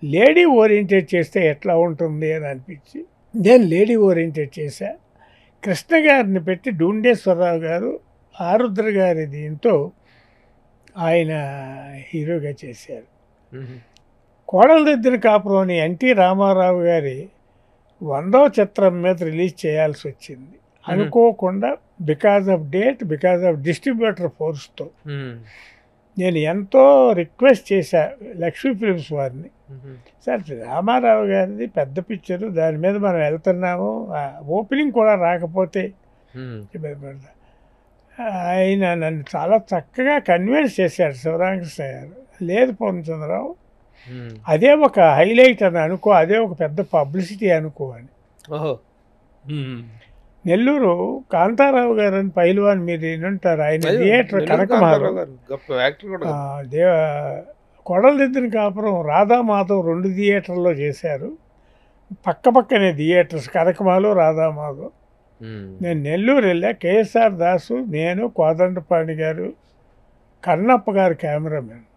లేడీ ఓరియంటెడ్ చేస్తే ఎట్లా ఉంటుంది అని అనిపించి నేను లేడీ ఓరియంటెడ్ చేశా. కృష్ణ గారిని పెట్టి డూండేశ్వరరావు గారు ఆరుద్ర గారి దీంతో ఆయన హీరోగా చేశారు. కోడలు దిద్దిన కాపురం అని ఎన్టీ రామారావు గారి 100వ చిత్రం మీద రిలీజ్ చేయాల్సి వచ్చింది అనుకోకుండా. Because of date, because of distributor ఫోర్స్తో నేను ఎంతో రిక్వెస్ట్ చేశా లక్ష్మీ ఫిల్మ్స్ వారిని, సార్ రామారావు గారిది పెద్ద పిక్చరు, దాని మీద మనం వెళ్తున్నాము, ఓపెనింగ్ కూడా రాకపోతే ఇబ్బంది పడతా. ఆయన నన్ను చాలా చక్కగా కన్విన్స్ చేశాడు శివరామకృష్ణ గారు. లేదు పూర్ణచంద్రరావు, అదే ఒక హైలైట్ అని అనుకో, అదే ఒక పెద్ద పబ్లిసిటీ అనుకో అని. నెల్లూరు కాంతారావు గారు అని పైల్వాన్ మీరు వింటారు, ఆయన థియేటర్ కనకమాధవ్, కొడలు దిద్దిన కాపురం రాధామాధవ్ 2 థియేటర్లో చేశారు. పక్కనే థియేటర్స్ కనకమాధవ్, రాధామాధవ్. నేను నెల్లూరు వెళ్ళా, కేఎస్ఆర్ దాసు, నేను, కోదండపాణి గారు, కన్నప్ప గారు కెమెరామెన్.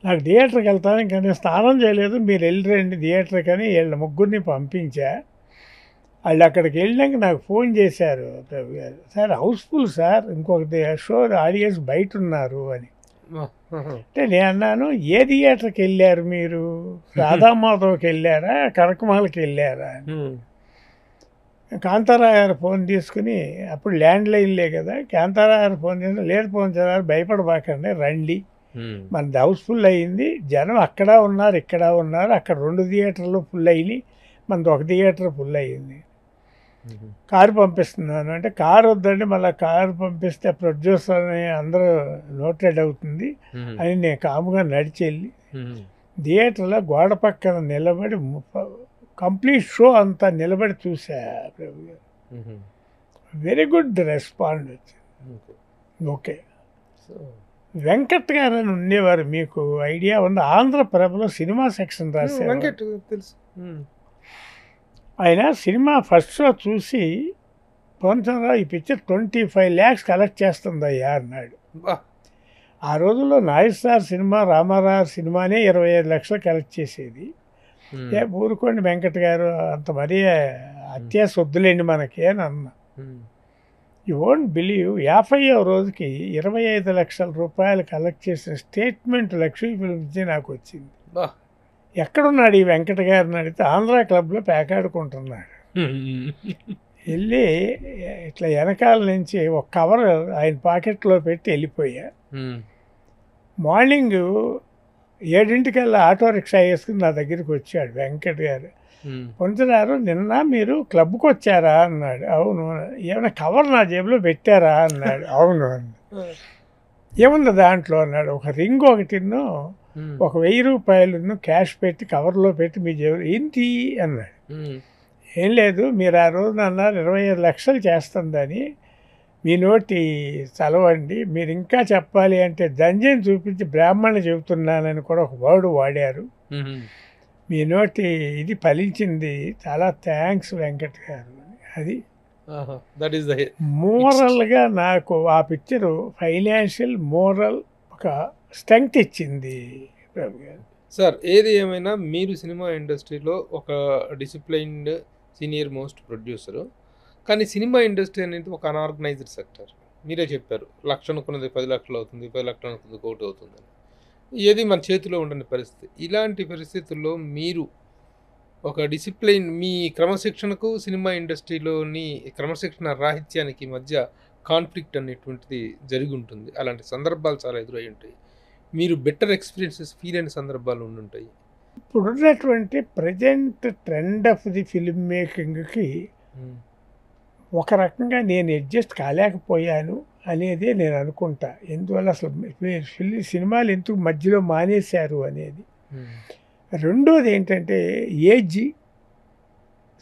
నాకు థియేటర్కి వెళ్తాను, ఇంకా నేను స్నానం చేయలేదు, మీరు వెళ్ళిరండి థియేటర్కి అని వీళ్ళ ముగ్గురిని పంపించా. వాళ్ళు అక్కడికి వెళ్ళినాక నాకు ఫోన్ చేశారు, సార్ హౌస్ఫుల్ సార్, ఇంకొక షో ఆడియన్స్ బయట ఉన్నారు అని. అంటే నేను అన్నాను, ఏ థియేటర్కి వెళ్ళారు మీరు, రాధామాధవ్కి వెళ్ళారా, కనకమాలకి వెళ్ళారా అని. కాంతారావు గారు ఫోన్ తీసుకుని, అప్పుడు ల్యాండ్ లైన్లే కదా, కాంతారావు గారు ఫోన్ చేసి, లేదు ఫోన్ చేయాలి, భయపడబాకండి, రండి, మనది హౌస్ఫుల్ అయ్యింది, జనం అక్కడ ఉన్నారు, ఇక్కడ ఉన్నారు, అక్కడ 2 థియేటర్లు ఫుల్ అయినాయి, మనది 1 థియేటర్ ఫుల్ అయ్యింది, కారు పంపిస్తున్నాను అంటే, కారు వద్దండి, మళ్ళీ కారు పంపిస్తే ప్రొడ్యూసర్ అని అందరూ నోటెడ్ అవుతుంది అని నేను కాముగా నడిచి వెళ్ళి థియేటర్లో గోడ పక్కన నిలబడి కంప్లీట్ షో అంతా నిలబడి చూసా. ప్రభు గారు వెరీ గుడ్ రెస్పాండ్ వచ్చింది. ఓకే, వెంకట్ గారు అని ఉండేవారు, మీకు ఐడియా ఉంది, ఆంధ్రప్రభలో సినిమా సెక్షన్ రాశారు. ఆయన సినిమా ఫస్ట్ షో చూసి, పూర్ణచంద్రరావు ఈ పిక్చర్ 25 lakhs కలెక్ట్ చేస్తుందయ్యా అన్నాడు. ఆ రోజుల్లో నాగేశ్వర సినిమా, రామారావు సినిమానే 25 లక్షలు కలెక్ట్ చేసేది. ఊరుకోండి వెంకట్ గారు, అంత మరీ అత్యాస వద్దులేండి మనకి అని అన్నా. యూ వోంట్ బిలీవ్ 50వ రోజుకి 25 లక్షల రూపాయలు కలెక్ట్ చేసిన స్టేట్మెంట్ లక్ష్మీ ఫిల్మ్స్ నుంచి నాకు వచ్చింది. బా. ఎక్కడున్నాడు ఈ వెంకట గారిని అడిగితే ఆంధ్ర క్లబ్లో పేకాడుకుంటున్నాడు. వెళ్ళి ఇట్లా వెనకాల నుంచి ఒక కవర్ ఆయన పాకెట్లో పెట్టి వెళ్ళిపోయా. మార్నింగ్ 7 ఆటో రిక్షా వేసుకుని నా దగ్గరికి వచ్చాడు వెంకట్ గారు. పొందుతున్నారు, నిన్న మీరు క్లబ్కి వచ్చారా అన్నాడు. అవును. ఏమైనా కవర్ నా జేబులో పెట్టారా అన్నాడు. అవును అన్న. ఏముంది దాంట్లో అన్నాడు. ఒక రింగ్ ఒకటిను ఒక 1000 రూపాయలను క్యాష్ పెట్టి కవర్లో పెట్టి మీ జేబులో. ఏంటి అన్నాడు. ఏం లేదు, మీరు ఆ రోజు అన్నారు 25 లక్షలు చేస్తుందని, మీ నోటి చదవండి, మీరు ఇంకా చెప్పాలి అంటే దంజని చూపించి బ్రాహ్మణ చెబుతున్నానని కూడా ఒక వర్డ్ వాడారు. మీ నోటి ఇది ఫలించింది, చాలా థ్యాంక్స్ వెంకట్ గారు. అది మోరల్గా నాకు ఆ పిక్చరు ఫైనాన్షియల్ మోరల్ ఒక స్ట్రెంగ్త్ ఇచ్చింది. సార్, ఏది ఏమైనా మీరు సినిమా ఇండస్ట్రీలో ఒక డిసిప్లైన్డ్ సీనియర్ మోస్ట్ ప్రొడ్యూసరు, కానీ సినిమా ఇండస్ట్రీ అనేది ఒక అన్ఆర్గనైజ్డ్ సెక్టర్. మీరే చెప్పారు, లక్ష అనుకున్నది 10 లక్షలు అవుతుంది, 10 లక్షలు అనుకున్నది 1 కోటి అవుతుందని. ఏది మన చేతిలో ఉండని పరిస్థితి. ఇలాంటి పరిస్థితుల్లో మీరు ఒక డిసిప్లైన్, మీ క్రమశిక్షణకు సినిమా ఇండస్ట్రీలోని క్రమశిక్షణ రాహిత్యానికి మధ్య కాన్ఫ్లిక్ట్ అనేటువంటిది జరిగి ఉంటుంది. అలాంటి సందర్భాలు చాలా ఎదురై ఉంటాయి. మీరు బెటర్ ఎక్స్పీరియన్సెస్ ఫీల్ అయిన సందర్భాలు ఉండుంటాయి. ఇప్పుడున్నటువంటి present trend of the film మేకింగ్కి ఒక రకంగా నేను అడ్జస్ట్ కాలేకపోయాను అనేదే నేను అనుకుంటా. ఎందువల్ల అసలు సినిమాలు ఎందుకు మధ్యలో మానేశారు అనేది. రెండోది ఏంటంటే ఏజ్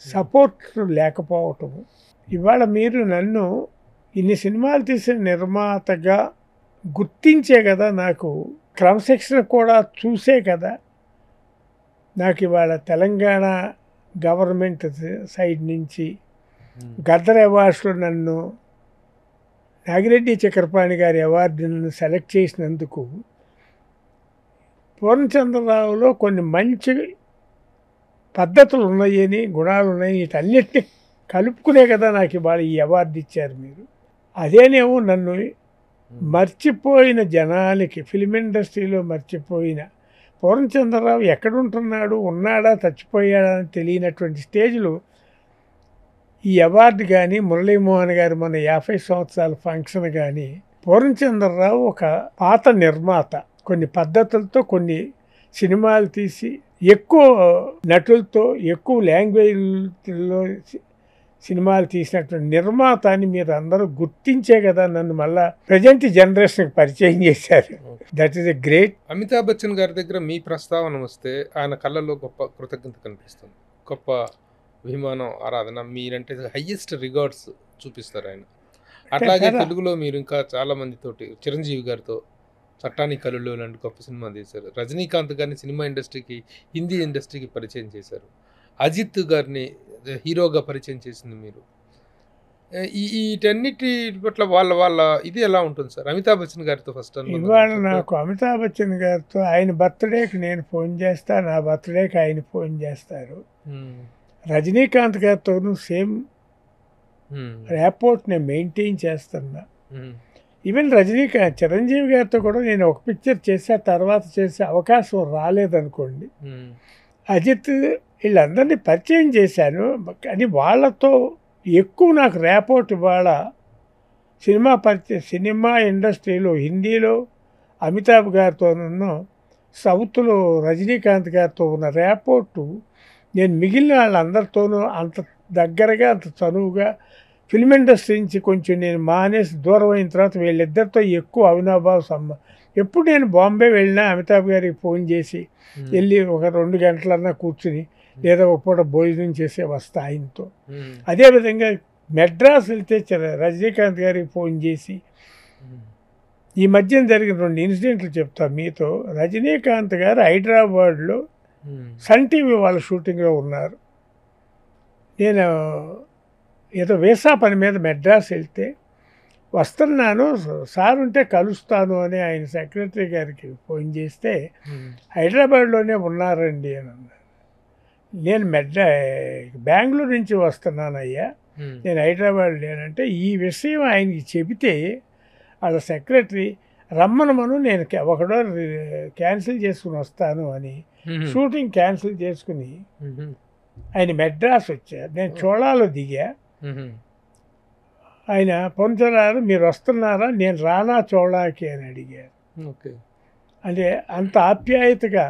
సపోర్ట్ లేకపోవటము. ఇవాళ మీరు నన్ను ఇన్ని సినిమాలు తీసిన నిర్మాతగా గుర్తించే కదా, నాకు క్రమశిక్షణ కూడా చూసే కదా నాకు ఇవాళ తెలంగాణ గవర్నమెంట్ సైడ్ నుంచి గద్దర్ అవార్డ్స్లో నన్ను నాగిరెడ్డి చక్రపాణి గారి అవార్డు నన్ను సెలెక్ట్ చేసినందుకు పూర్ణచంద్రరావులో కొన్ని మంచి పద్ధతులు ఉన్నాయని, గుణాలు ఉన్నాయని, వీటన్నిటిని కలుపుకునే కదా నాకు ఇవాళ ఈ అవార్డు ఇచ్చారు మీరు. అదేనేమో నన్ను మర్చిపోయిన జనాలకి, ఫిలిం ఇండస్ట్రీలో మర్చిపోయిన పూర్ణచంద్రరావు ఎక్కడుంటున్నాడు, ఉన్నాడా, చచ్చిపోయాడా అని తెలియనటువంటి స్టేజ్లో ఈ అవార్డు కానీ, మురళీమోహన్ గారు మన 50 సంవత్సరాల ఫంక్షన్ కానీ, పూర్ణచంద్రరావు ఒక పాత నిర్మాత, కొన్ని పద్ధతులతో కొన్ని సినిమాలు తీసి ఎక్కువ నటులతో ఎక్కువ లాంగ్వేజ్లో సినిమాలు తీసినటువంటి నిర్మాత అని మీరు అందరూ గుర్తించే కదా నన్ను మళ్ళా ప్రజెంట్ జనరేషన్కి పరిచయం చేశారు. That is a great. Amitabh Bachchan గారి దగ్గర మీ ప్రస్తావన వస్తే ఆయన కళ్ళల్లో గొప్ప కృతజ్ఞత కనిపిస్తుంది, గొప్ప అభిమానం, ఆరాధన. మీరంటే హయ్యెస్ట్ రిగార్డ్స్ చూపిస్తారు ఆయన. అట్లాగే తెలుగులో మీరు ఇంకా చాలా మందితోటి, చిరంజీవి గారితో చట్టానికి కలులు లాంటి గొప్ప సినిమా తీశారు. రజనీకాంత్ గారిని సినిమా ఇండస్ట్రీకి, హిందీ ఇండస్ట్రీకి పరిచయం చేశారు. అజిత్ గారిని హీరోగా పరిచయం చేసింది మీరు. వీటన్నిటి పట్ల వాళ్ళ ఇది ఎలా ఉంటుంది సార్? అమితాబ్ బచ్చన్ గారితో ఫస్ట్ ఇవాళ నాకు అమితాబ్ బచ్చన్ గారితో ఆయన బర్త్డేకి నేను ఫోన్ చేస్తా, నా బర్త్డేకి ఆయన ఫోన్ చేస్తారు. రజనీకాంత్ గారితోనూ సేమ్ ర్యాపోర్ట్ నేను మెయింటైన్ చేస్తున్నా. ఈవెన్ రజనీకాంత్, చిరంజీవి గారితో కూడా నేను ఒక పిక్చర్ చేసా, తర్వాత చేసే అవకాశం రాలేదనుకోండి. అజిత్ వీళ్ళందరినీ పరిచయం చేశాను, కానీ వాళ్ళతో ఎక్కువ నాకు ర్యాపోర్ట్ ఇవాళ సినిమా ఇండస్ట్రీలో హిందీలో అమితాబ్ గారితోనూ, సౌత్లో రజనీకాంత్ గారితో ఉన్న ర్యాపోర్టు నేను మిగిలిన వాళ్ళందరితోనూ అంత దగ్గరగా, అంత చనువుగా, ఫిల్మ్ ఇండస్ట్రీ నుంచి కొంచెం నేను మానేసి దూరం అయిన తర్వాత వీళ్ళిద్దరితో ఎక్కువ అవినాభావ ఎప్పుడు నేను బాంబే వెళ్ళినా అమితాబ్ గారికి ఫోన్ చేసి వెళ్ళి ఒక 2 గంటలన్నా కూర్చుని లేదా ఒక పూట భోజనం చేసే వస్తా ఆయనతో. అదేవిధంగా మెడ్రాస్ వెళ్తే రజనీకాంత్ గారికి ఫోన్ చేసి, ఈ మధ్యన జరిగిన 2 ఇన్సిడెంట్లు చెప్తా మీతో. రజనీకాంత్ గారు హైదరాబాద్లో సన్ టీవీ వాళ్ళ షూటింగ్లో ఉన్నారు. నేను ఏదో వీసా పని మీద మెడ్రాస్ వెళ్తే వస్తున్నాను, సార్ ఉంటే కలుస్తాను అని ఆయన సెక్రటరీ గారికి ఫోన్ చేస్తే హైదరాబాద్లోనే ఉన్నారండి అని అన్నారు. నేను బెంగళూరు నుంచి వస్తున్నానయ్యా, నేను హైదరాబాద్ లేనంటే ఈ విషయం ఆయనకి చెబితే వాళ్ళ సెక్రటరీ రమ్మనమను నేను ఒకడో క్యాన్సిల్ చేసుకుని వస్తాను అని షూటింగ్ క్యాన్సిల్ చేసుకుని ఆయన మెడ్రాస్ వచ్చారు. నేను చోళాలో దిగా. ఆయన పొందుతున్నారు, మీరు వస్తున్నారా? నేను రానా చోళాకి అని అడిగారు. అంటే అంత ఆప్యాయతగా.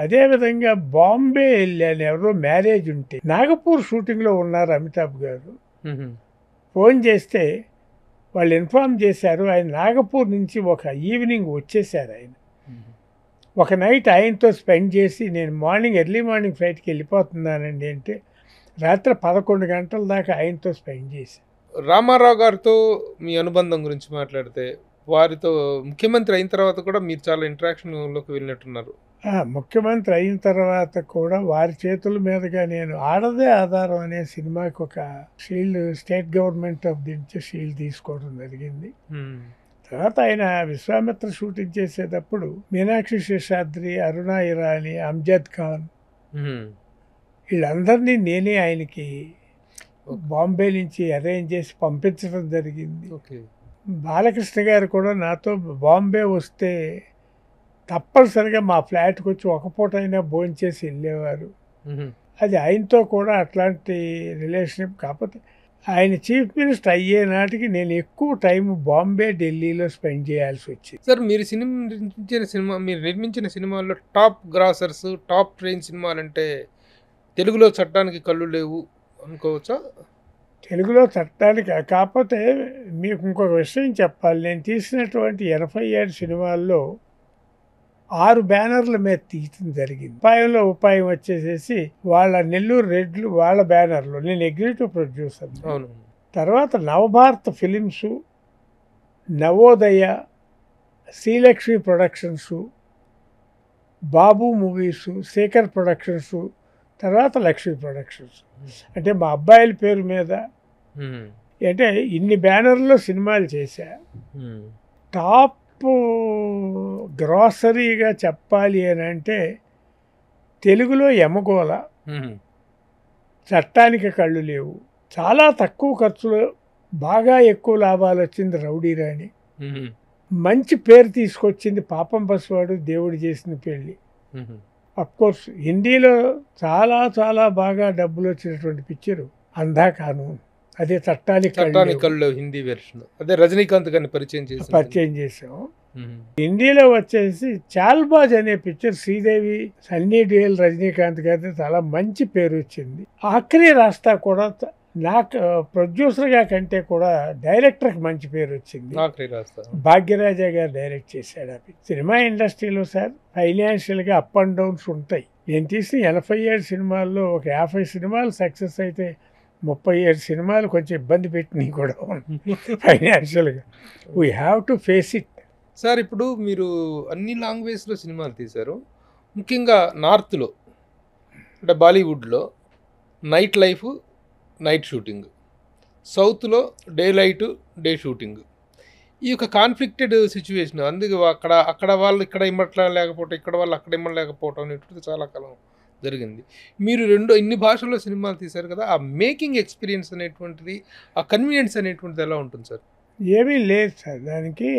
అదేవిధంగా బాంబే వెళ్ళాను, ఎవరో మ్యారేజ్ ఉంటే. నాగపూర్ షూటింగ్లో ఉన్నారు అమితాబ్ గారు. ఫోన్ చేస్తే వాళ్ళు ఇన్ఫార్మ్ చేశారు ఆయన నాగపూర్ నుంచి ఒక ఈవినింగ్ వచ్చేసారు. ఆయన ఒక నైట్ ఆయనతో స్పెండ్ చేసి నేను ఎర్లీ మార్నింగ్ ఫ్లైట్కి వెళ్ళిపోతున్నానండి అంటే రాత్రి 11 గంటల దాకా ఆయనతో స్పెండ్ చేశాను. రామారావు గారితో మీ అనుబంధం గురించి మాట్లాడితే, వారితో ముఖ్యమంత్రి అయిన తర్వాత కూడా మీరు చాలా ఇంటరాక్షన్లోకి వెళ్ళినట్టున్నారు. ముఖ్యమంత్రి అయిన తర్వాత కూడా వారి చేతుల మీదుగా నేను ఆడదే ఆధారం అనే సినిమాకి ఒక shield, state government of the నుంచి షీల్డ్ తీసుకోవడం జరిగింది. తర్వాత ఆయన విశ్వామిత్ర షూటింగ్ చేసేటప్పుడు మీనాక్షి శేషాద్రి, అరుణా ఇరానీ, అంజద్ ఖాన్ వీళ్ళందరినీ నేనే ఆయనకి బాంబే నుంచి అరేంజ్ చేసి పంపించడం జరిగింది. బాలకృష్ణ గారు కూడా నాతో బాంబే వస్తే తప్పనిసరిగా మా ఫ్లాట్కి వచ్చి ఒక పూట అయినా భోంచేసి వెళ్ళేవారు. అది ఆయనతో కూడా అట్లాంటి రిలేషన్షిప్. కాకపోతే ఆయన చీఫ్ మినిస్టర్ అయ్యే నాటికి నేను ఎక్కువ టైం బాంబే, ఢిల్లీలో స్పెండ్ చేయాల్సి వచ్చింది. సార్, మీరు నిర్మించిన సినిమాల్లో టాప్ గ్రాసర్స్, టాప్ ట్రైన్ సినిమాలంటే తెలుగులో చట్టానికి కళ్ళు లేవు అనుకోవచ్చా? తెలుగులో చట్టానికి. కాకపోతే మీకు ఇంకొక విషయం చెప్పాలి. నేను తీసినటువంటి 87 సినిమాల్లో 6 బ్యానర్ల మీద తీయటం జరిగింది. ఉపాయం వచ్చేసేసి వాళ్ళ నెల్లూరు రెడ్లు వాళ్ళ బ్యానర్లో నేను ఎగ్జిక్యూటివ్ ప్రొడ్యూసర్. తర్వాత నవభారత్ ఫిలిమ్స్, నవోదయ, శ్రీలక్ష్మి ప్రొడక్షన్స్, బాబు మూవీస్, శేఖర్ ప్రొడక్షన్స్, తర్వాత లక్ష్మీ ప్రొడక్షన్స్. అంటే మా అబ్బాయిల పేరు మీద. అంటే ఇన్ని బ్యానర్లో సినిమాలు చేశా. టాప్ గ్రాసరీగా చెప్పాలి అని అంటే తెలుగులో యమగోళ, చట్టానికి కళ్ళు లేవు, చాలా తక్కువ ఖర్చులో బాగా ఎక్కువ లాభాలు వచ్చింది రౌడీ రాణి, మంచి పేరు తీసుకొచ్చింది పాపం పసివాడు, దేవుడు చేసిన పెళ్ళి. అఫ్కోర్స్ హిందీలో చాలా చాలా బాగా డబ్బులు వచ్చినటువంటి పిక్చరు అంధా కానూన్. అదే చట్టానికి కళ్ళు హిందీ వెర్షన్. అదే రజనీకాంత్ గారిని పరిచయం చేసాం. హిందీలో వచ్చేసి చాల్బాజ్ అనే పిక్చర్ శ్రీదేవి, సన్నీ డియోల్, రజనీకాంత్ గారి చాలా మంచి పేరు వచ్చింది. ఆఖరి రాస్తా కూడా నాకు ప్రొడ్యూసర్గా కంటే కూడా డైరెక్టర్కి మంచి పేరు వచ్చింది. భాగ్యరాజా గారు డైరెక్ట్ చేశాడు. అది సినిమా ఇండస్ట్రీలో సార్ ఫైనాన్షియల్గా అప్ అండ్ డౌన్స్ ఉంటాయి. నేను తీసిన 87 సినిమాల్లో ఒక 50 సినిమాలు సక్సెస్ అయితే 37 సినిమాలు కొంచెం ఇబ్బంది పెట్టినవి కూడా ఫైనాన్షియల్గా. We have to face it. Sir, ఇప్పుడు మీరు అన్ని లాంగ్వేజ్లో సినిమాలు తీశారు. ముఖ్యంగా నార్త్లో అంటే బాలీవుడ్లో నైట్ లైఫ్, నైట్ షూటింగ్, సౌత్లో డే లైట్, డే షూటింగ్. ఈ యొక్క కాన్ఫ్లిక్టెడ్ సిచ్యువేషన్. అందుకే అక్కడ వాళ్ళు ఇక్కడ ఇమ్మట్లేకపోవటం, ఇక్కడ వాళ్ళు అక్కడ ఇమ్మలేకపోవటం అనేటువంటిది చాలా కాలం జరిగింది. మీరు ఇన్ని భాషల్లో సినిమాలు తీశారు కదా, ఆ మేకింగ్ ఎక్స్పీరియన్స్ అనేటువంటిది, ఆ కన్వీనియన్స్ అనేటువంటిది ఎలా ఉంటుంది సార్? ఏమీ లేదు సార్ దానికి.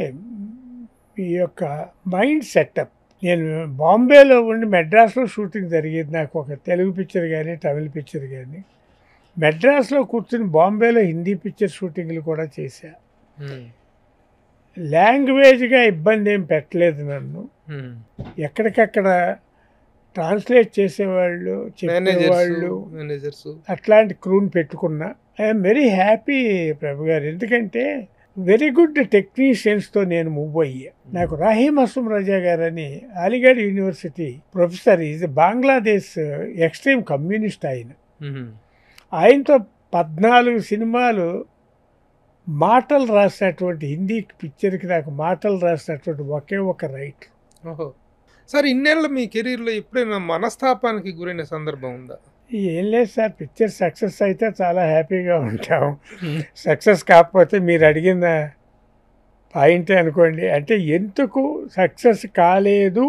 ఈ యొక్క మైండ్ సెటప్. నేను బాంబేలో ఉండి మెడ్రాస్లో షూటింగ్ జరిగేది. నాకు ఒక తెలుగు పిక్చర్ కానీ తమిళ పిక్చర్ కానీ. మెడ్రాస్లో కూర్చుని బాంబేలో హిందీ పిక్చర్ షూటింగ్లు కూడా చేశా. లాంగ్వేజ్గా ఇబ్బంది ఏం పెట్టలేదు నన్ను. ఎక్కడికక్కడ ట్రాన్స్లేట్ చేసేవాళ్ళు, చెప్పేవాళ్ళు, అట్లాంటి క్రూని పెట్టుకున్నా. ఐఎమ్ వెరీ హ్యాపీ ప్రభు గారు. ఎందుకంటే వెరీ గుడ్ టెక్నీషియన్స్తో నేను మూవ్ అయ్యా. నాకు రాహీమ్ అస్సుం రజా గారని Aligarh university professor, is Bangladesh extreme communist. ఆయనతో 14 సినిమాలు మాటలు రాసినటువంటి హిందీ పిక్చర్కి నాకు మాటలు రాసినటువంటి ఒకే ఒక రైట్. సార్, ఇన్నేళ్ళ మీ కెరీర్లో ఎప్పుడైనా మనస్తాపానికి గురైన సందర్భం ఉందా? ఏం లేదు సార్. పిక్చర్ సక్సెస్ అయితే చాలా హ్యాపీగా ఉంటాం. సక్సెస్ కాకపోతే మీరు అడిగిన పాయింటే అనుకోండి. అంటే ఎందుకు సక్సెస్ కాలేదు,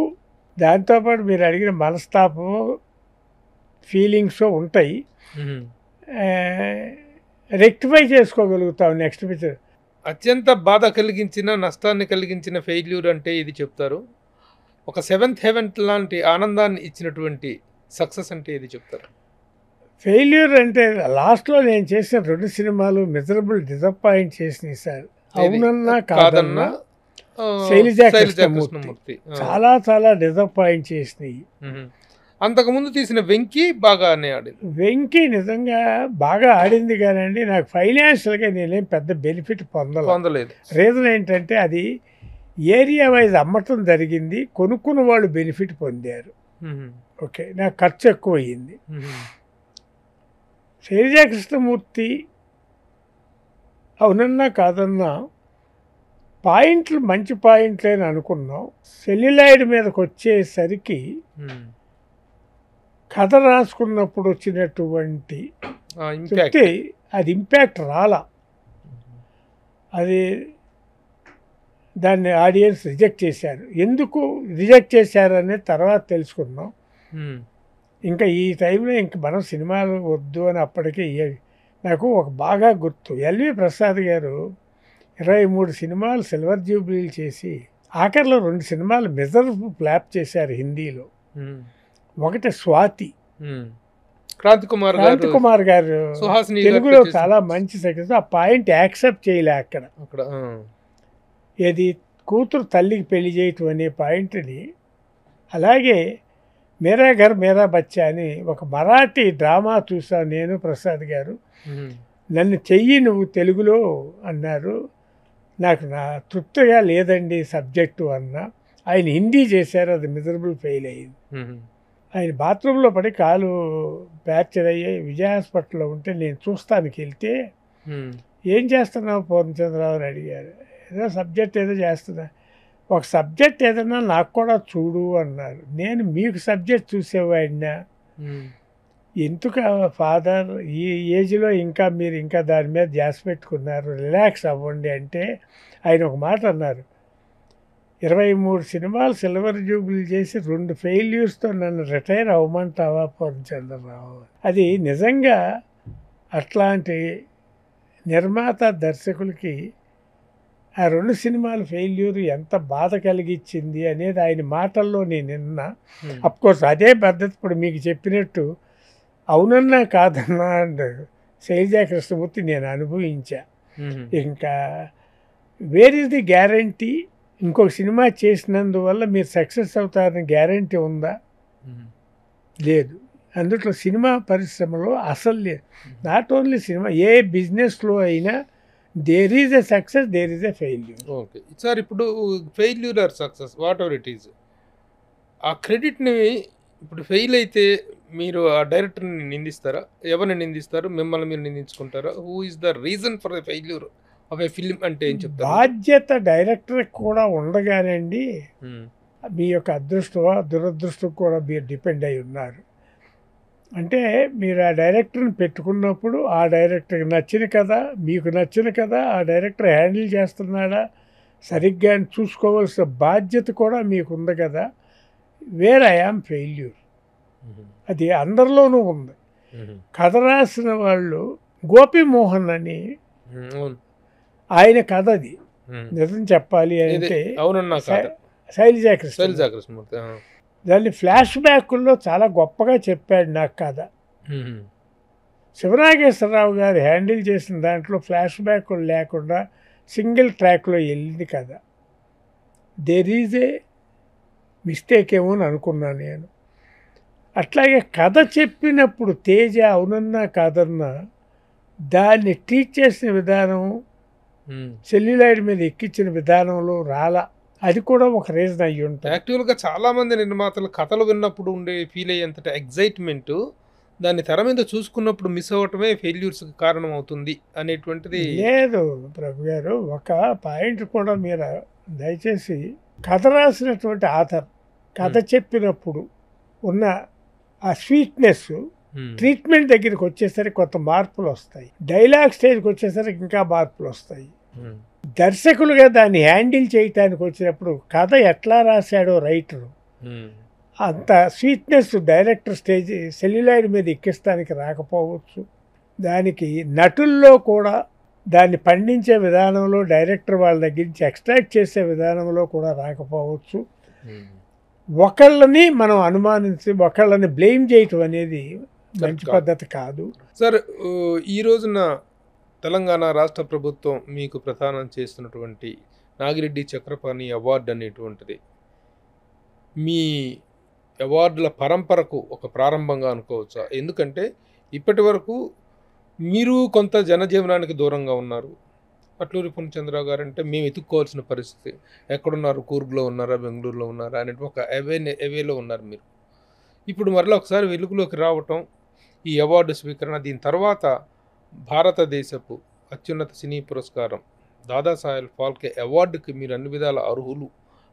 దాంతోపాటు మీరు అడిగిన మనస్తాపం, ఫీలింగ్స్ ఉంటాయి. రెక్టిఫై చేసుకోగలుగుతాం నెక్స్ట్ పిక్చర్. అత్యంత బాధ కలిగించిన, నష్టాన్ని కలిగించిన ఫెయిల్యూర్ అంటే ఇది చెప్తారు. ఒక సెవెంత్ హెవెన్ లాంటి ఆనందాన్ని ఇచ్చినటువంటి సక్సెస్ అంటే ఇది చెప్తారు. ఫెయిల్యూర్ అంటే లాస్ట్లో నేను చేసిన 2 సినిమాలు మిజరబుల్ డిసప్పాయింట్ చేసినాయి సార్. అవునన్నా కాదన్నా, శైలజా కృష్ణమూర్తి చాలా చాలా డిసప్పాయింట్ చేసినాయి. అంతకుముందు తీసిన వెంకీ బాగానే ఆడింది. వెంకీ నిజంగా బాగా ఆడింది కానండి, నాకు ఫైనాన్షియల్గా నేనేం పెద్ద బెనిఫిట్ పొందలేదు. రీజన్ ఏంటంటే అది ఏరియా వైజ్ అమ్మటం జరిగింది, కొనుక్కున్న వాళ్ళు బెనిఫిట్ పొందారు. ఓకే, నాకు ఖర్చు ఎక్కువ అయ్యింది. శైలజా కృష్ణమూర్తి అవునన్నా కాదన్నా పాయింట్లు మంచి పాయింట్లే అని అనుకున్నాం. సెల్యులాయిడ్ మీదకి వచ్చేసరికి కథ రాసుకున్నప్పుడు వచ్చినటువంటి అది ఇంపాక్ట్ రాలా. అది దాన్ని ఆడియన్స్ రిజెక్ట్ చేశారు. ఎందుకు రిజెక్ట్ చేశారు అనేది తర్వాత తెలుసుకున్నాం. ఇంకా ఈ టైంలో ఇంక మనం సినిమాలు వద్దు అని అప్పటికే నాకు ఒక బాగా గుర్తు, ఎల్వి ప్రసాద్ గారు 23 సినిమాలు సిల్వర్ జూబ్లీలు చేసి ఆఖరిలో 2 సినిమాలు మెజర్ ఫ్లాప్ చేశారు హిందీలో. ఒకటి స్వాతి, క్రాంతి కుమార్ గారు తెలుగులో చాలా మంచి సక్సెస్. ఆ పాయింట్ యాక్సెప్ట్ చేయలే అక్కడ. ఏది కూతురు తల్లికి పెళ్లి చేయటం అనే పాయింట్ని. అలాగే మేరా ఘర్ మేరా బచ్చా అని ఒక మరాఠీ డ్రామా చూసాను నేను, ప్రసాద్ గారు. నన్ను చెయ్యి నువ్వు తెలుగులో అన్నారు. నాకు తృప్తిగా లేదండి సబ్జెక్టు అన్నా. ఆయన హిందీ చేశారు, అది మిజరబుల్ ఫెయిల్ అయ్యింది. ఆయన బాత్రూంలో పడి కాలు ఫ్రాక్చర్ అయ్యి విజయ హాస్పిటల్లో ఉంటే నేను చూస్తానికి వెళ్తే, ఏం చేస్తున్నావు పూర్ణచంద్రరావు అని అడిగారు. ఏదో సబ్జెక్ట్ ఏదో చేస్తున్నా. ఒక సబ్జెక్ట్ ఏదన్నా నాకు కూడా చూడు అన్నారు. నేను మీకు సబ్జెక్ట్ చూసేవాడినా, ఎందుకు ఫాదర్ ఈ ఏజ్లో ఇంకా మీరు ఇంకా దాని మీద ధ్యాస పెట్టుకున్నారు, రిలాక్స్ అవ్వండి అంటే ఆయన ఒక మాట అన్నారు, 23 సినిమాలు సిల్వర్ జూబ్లీ చేసి 2 ఫెయిల్యూర్స్తో నన్ను రిటైర్ అవ్వమంటావా పూర్ణచంద్రరావు. అది నిజంగా అట్లాంటి నిర్మాత దర్శకులకి ఆ 2 సినిమాలు ఫెయిల్యూర్ ఎంత బాధ కలిగించింది అనేది ఆయన మాటల్లో నేను విన్నా. అఫ్కోర్స్ అదే పద్ధతి ఇప్పుడు మీకు చెప్పినట్టు అవునన్నా కాదన్నా అండ్ శైలజా కృష్ణమూర్తి నేను అనుభవించా. ఇంకా వేర్ ఇస్ ది గ్యారంటీ? ఇంకొక సినిమా చేసినందువల్ల మీరు సక్సెస్ అవుతారని గ్యారంటీ ఉందా? లేదు. అందులో సినిమా పరిశ్రమలో అసలు లేదు. నాట్ ఓన్లీ సినిమా, ఏ బిజినెస్లో అయినా there is a success, there is a failure. Okay sir, ఇప్పుడు failure or success whatever it is, ఆ క్రెడిట్ని ఇప్పుడు ఫెయిల్ అయితే మీరు ఆ డైరెక్టర్ని నిందిస్తారా? ఎవరిని నిందిస్తారు? మిమ్మల్ని మీరు నిందించుకుంటారా? Who is the reason for the failure of a film అంటే ఏం చెప్తారు? బాధ్యత డైరెక్టర్ కూడా ఉండగానండి మీ యొక్క అదృష్టమా దురదృష్టం కూడా మీరు డిపెండ్ అయి ఉన్నారు. అంటే మీరు ఆ డైరెక్టర్ని పెట్టుకున్నప్పుడు ఆ డైరెక్టర్కి నచ్చిన కదా, మీకు నచ్చిన కదా, ఆ డైరెక్టర్ హ్యాండిల్ చేస్తున్నాడా సరిగ్గా చూసుకోవాల్సిన బాధ్యత కూడా మీకు ఉంది కదా. వేర్ ఐ యామ్ ఫెయిల్యూర్, అది అందరిలోనూ ఉంది. కథ రాసిన వాళ్ళు గోపీమోహన్ అని ఆయన కథ, అది నిజం చెప్పాలి అంటే శైలజా కృష్ణమూర్తి దాన్ని ఫ్లాష్ బ్యాక్ల్లో చాలా గొప్పగా చెప్పాడు నాకు కథ. శివనాగేశ్వరరావు గారు హ్యాండిల్ చేసిన దాంట్లో ఫ్లాష్ బ్యాక్లు లేకుండా సింగిల్ ట్రాక్లో వెళ్ళింది కథ. దేర్ ఈజ్ ఏ మిస్టేక్ ఏమో అని అనుకున్నాను నేను. అట్లాగే కథ చెప్పినప్పుడు తేజ అవునన్నా కాదన్నా దాన్ని ట్రీట్ చేసిన విధానం, సెల్యులాయిడ్ మీద ఎక్కించిన విధానంలో రాలా. అది కూడా ఒక రీజన్ అయ్యి ఉంటుంది. యాక్చువల్గా చాలామంది నిర్మాతలు కథలు విన్నప్పుడు ఉండే ఫీల్ అయ్యేంతటి ఎగ్జైట్మెంట్ దాన్ని తెర మీద చూసుకున్నప్పుడు మిస్ అవ్వటమే ఫెయిల్యూర్స్కి కారణం అవుతుంది అనేటువంటిది లేదు ప్రభు గారు. ఒక పాయింట్ కూడా మీరు దయచేసి, కథ రాసినటువంటి ఆథర్ కథ చెప్పినప్పుడు ఉన్న ఆ స్వీట్నెస్ ట్రీట్మెంట్ దగ్గరికి వచ్చేసరికి కొంత మార్పులు వస్తాయి, డైలాగ్ స్టేజ్కి వచ్చేసరికి ఇంకా మార్పులు వస్తాయి. దర్శకులుగా దాన్ని హ్యాండిల్ చేయటానికి వచ్చినప్పుడు కథ ఎట్లా రాశాడో రైటరు అంత స్వీట్నెస్ డైరెక్టర్ స్టేజ్ సెల్యులాయిడ్ మీద ఎక్కిస్తానికి రాకపోవచ్చు. దానికి నటుల్లో కూడా దాన్ని పండించే విధానంలో డైరెక్టర్ వాళ్ళ దగ్గర నుంచి ఎక్స్ట్రాక్ట్ చేసే విధానంలో కూడా రాకపోవచ్చు. ఒకళ్ళని మనం అనుమానించి ఒకళ్ళని బ్లేమ్ చేయటం అనేది మంచి పద్ధతి కాదు. సార్, ఈ రోజున తెలంగాణ రాష్ట్ర ప్రభుత్వం మీకు ప్రదానం చేస్తున్నటువంటి నాగిరెడ్డి చక్రపాణి అవార్డు అనేటువంటిది మీ అవార్డుల పరంపరకు ఒక ప్రారంభంగా అనుకోవచ్చా? ఎందుకంటే ఇప్పటి వరకు మీరు కొంత జనజీవనానికి దూరంగా ఉన్నారు. అట్లూరి పూర్ణచంద్రరావు గారు అంటే మేము ఎత్తుక్కోవాల్సిన పరిస్థితి. ఎక్కడున్నారు? కూర్గ్లో ఉన్నారా, బెంగళూరులో ఉన్నారా అనే ఒక అవేలో ఉన్నారు మీరు. ఇప్పుడు మరలా ఒకసారి వెలుగులోకి రావటం, ఈ అవార్డు స్వీకరణ, దీని తర్వాత భారతదేశపు అత్యున్నత సినీ పురస్కారం దాదాసాహెబ్ ఫాల్కే అవార్డుకి మీరు అన్ని విధాల అర్హులు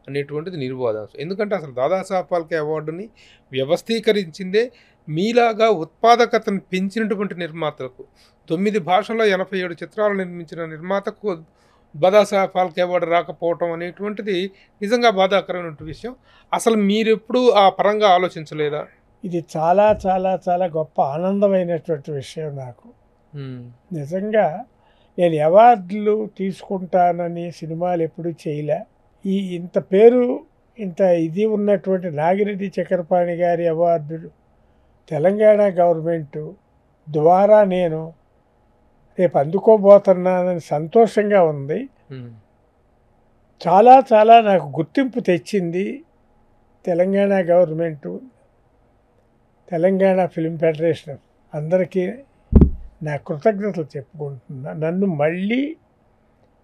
అనేటువంటిది నిర్వాదాంశం. ఎందుకంటే అసలు దాదాసాహెబ్ ఫాల్కే అవార్డుని వ్యవస్థీకరించిందే మీలాగా ఉత్పాదకతను పెంచినటువంటి నిర్మాతలకు. 9 భాషల్లో 87 చిత్రాలు నిర్మించిన నిర్మాతకు దాదాసాహెబ్ ఫాల్కే అవార్డు రాకపోవటం అనేటువంటిది నిజంగా బాధాకరమైన విషయం. అసలు మీరెప్పుడు ఆ పరంగా ఆలోచించలేదా? ఇది చాలా చాలా చాలా గొప్ప ఆనందమైనటువంటి విషయం నాకు. నిజంగా నేను అవార్డులు తీసుకుంటానని సినిమాలు ఎప్పుడూ చేయలే. ఇంత పేరు ఇంత ఇది ఉన్నటువంటి నాగిరెడ్డి చక్రపాణి గారి అవార్డు తెలంగాణ గవర్నమెంట్ ద్వారా నేను రేపు అందుకోబోతున్నానని సంతోషంగా ఉంది. చాలా చాలా నాకు గుర్తింపు తెచ్చింది Telangana government, Telangana film federation. అందరికీ నా కృతజ్ఞతలు చెప్పుకుంటున్నా. నన్ను మళ్ళీ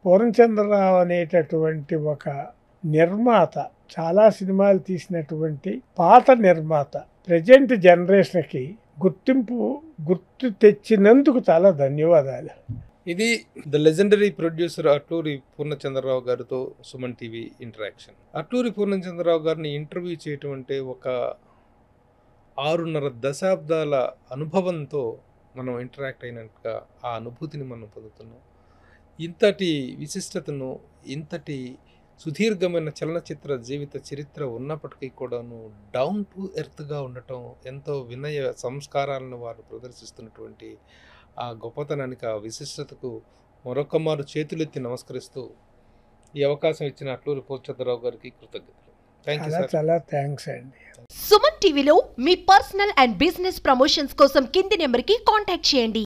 పూర్ణచంద్రరావు అనేటటువంటి ఒక నిర్మాత, చాలా సినిమాలు తీసినటువంటి పాత నిర్మాత, ప్రజెంట్ జనరేషన్కి గుర్తు తెచ్చినందుకు చాలా ధన్యవాదాలు. ఇది the legendary producer Atluri Purnachandrarao గారితో సుమన్ టీవీ ఇంటరాక్షన్. అట్లూరి పూర్ణచంద్రరావు గారిని ఇంటర్వ్యూ చేయటం అంటే ఒక 6.5 దశాబ్దాల అనుభవంతో మనం ఇంటరాక్ట్ అయినట్టుగా ఆ అనుభూతిని మనం పొందుతున్నాం. ఇంతటి విశిష్టతను, ఇంతటి సుదీర్ఘమైన చలనచిత్ర జీవిత చరిత్ర ఉన్నప్పటికీ కూడాను డౌన్ టు ఎర్త్గా ఉండటం, ఎంతో వినయ సంస్కారాలను వారు ప్రదర్శిస్తున్నటువంటి ఆ గొప్పతనానికి, ఆ విశిష్టతకు మరొక మారు చేతులెత్తి నమస్కరిస్తూ ఈ అవకాశం ఇచ్చిన అట్లూరి పూర్ణచంద్రరావు గారికి కృతజ్ఞతలు. Thank you sir. చాలా థ్యాంక్స్ అండి. సుమన్ టీవీలో మీ పర్సనల్ అండ్ బిజినెస్ ప్రమోషన్స్ కోసం కింది నెంబర్కి కాంటాక్ట్ చేయండి.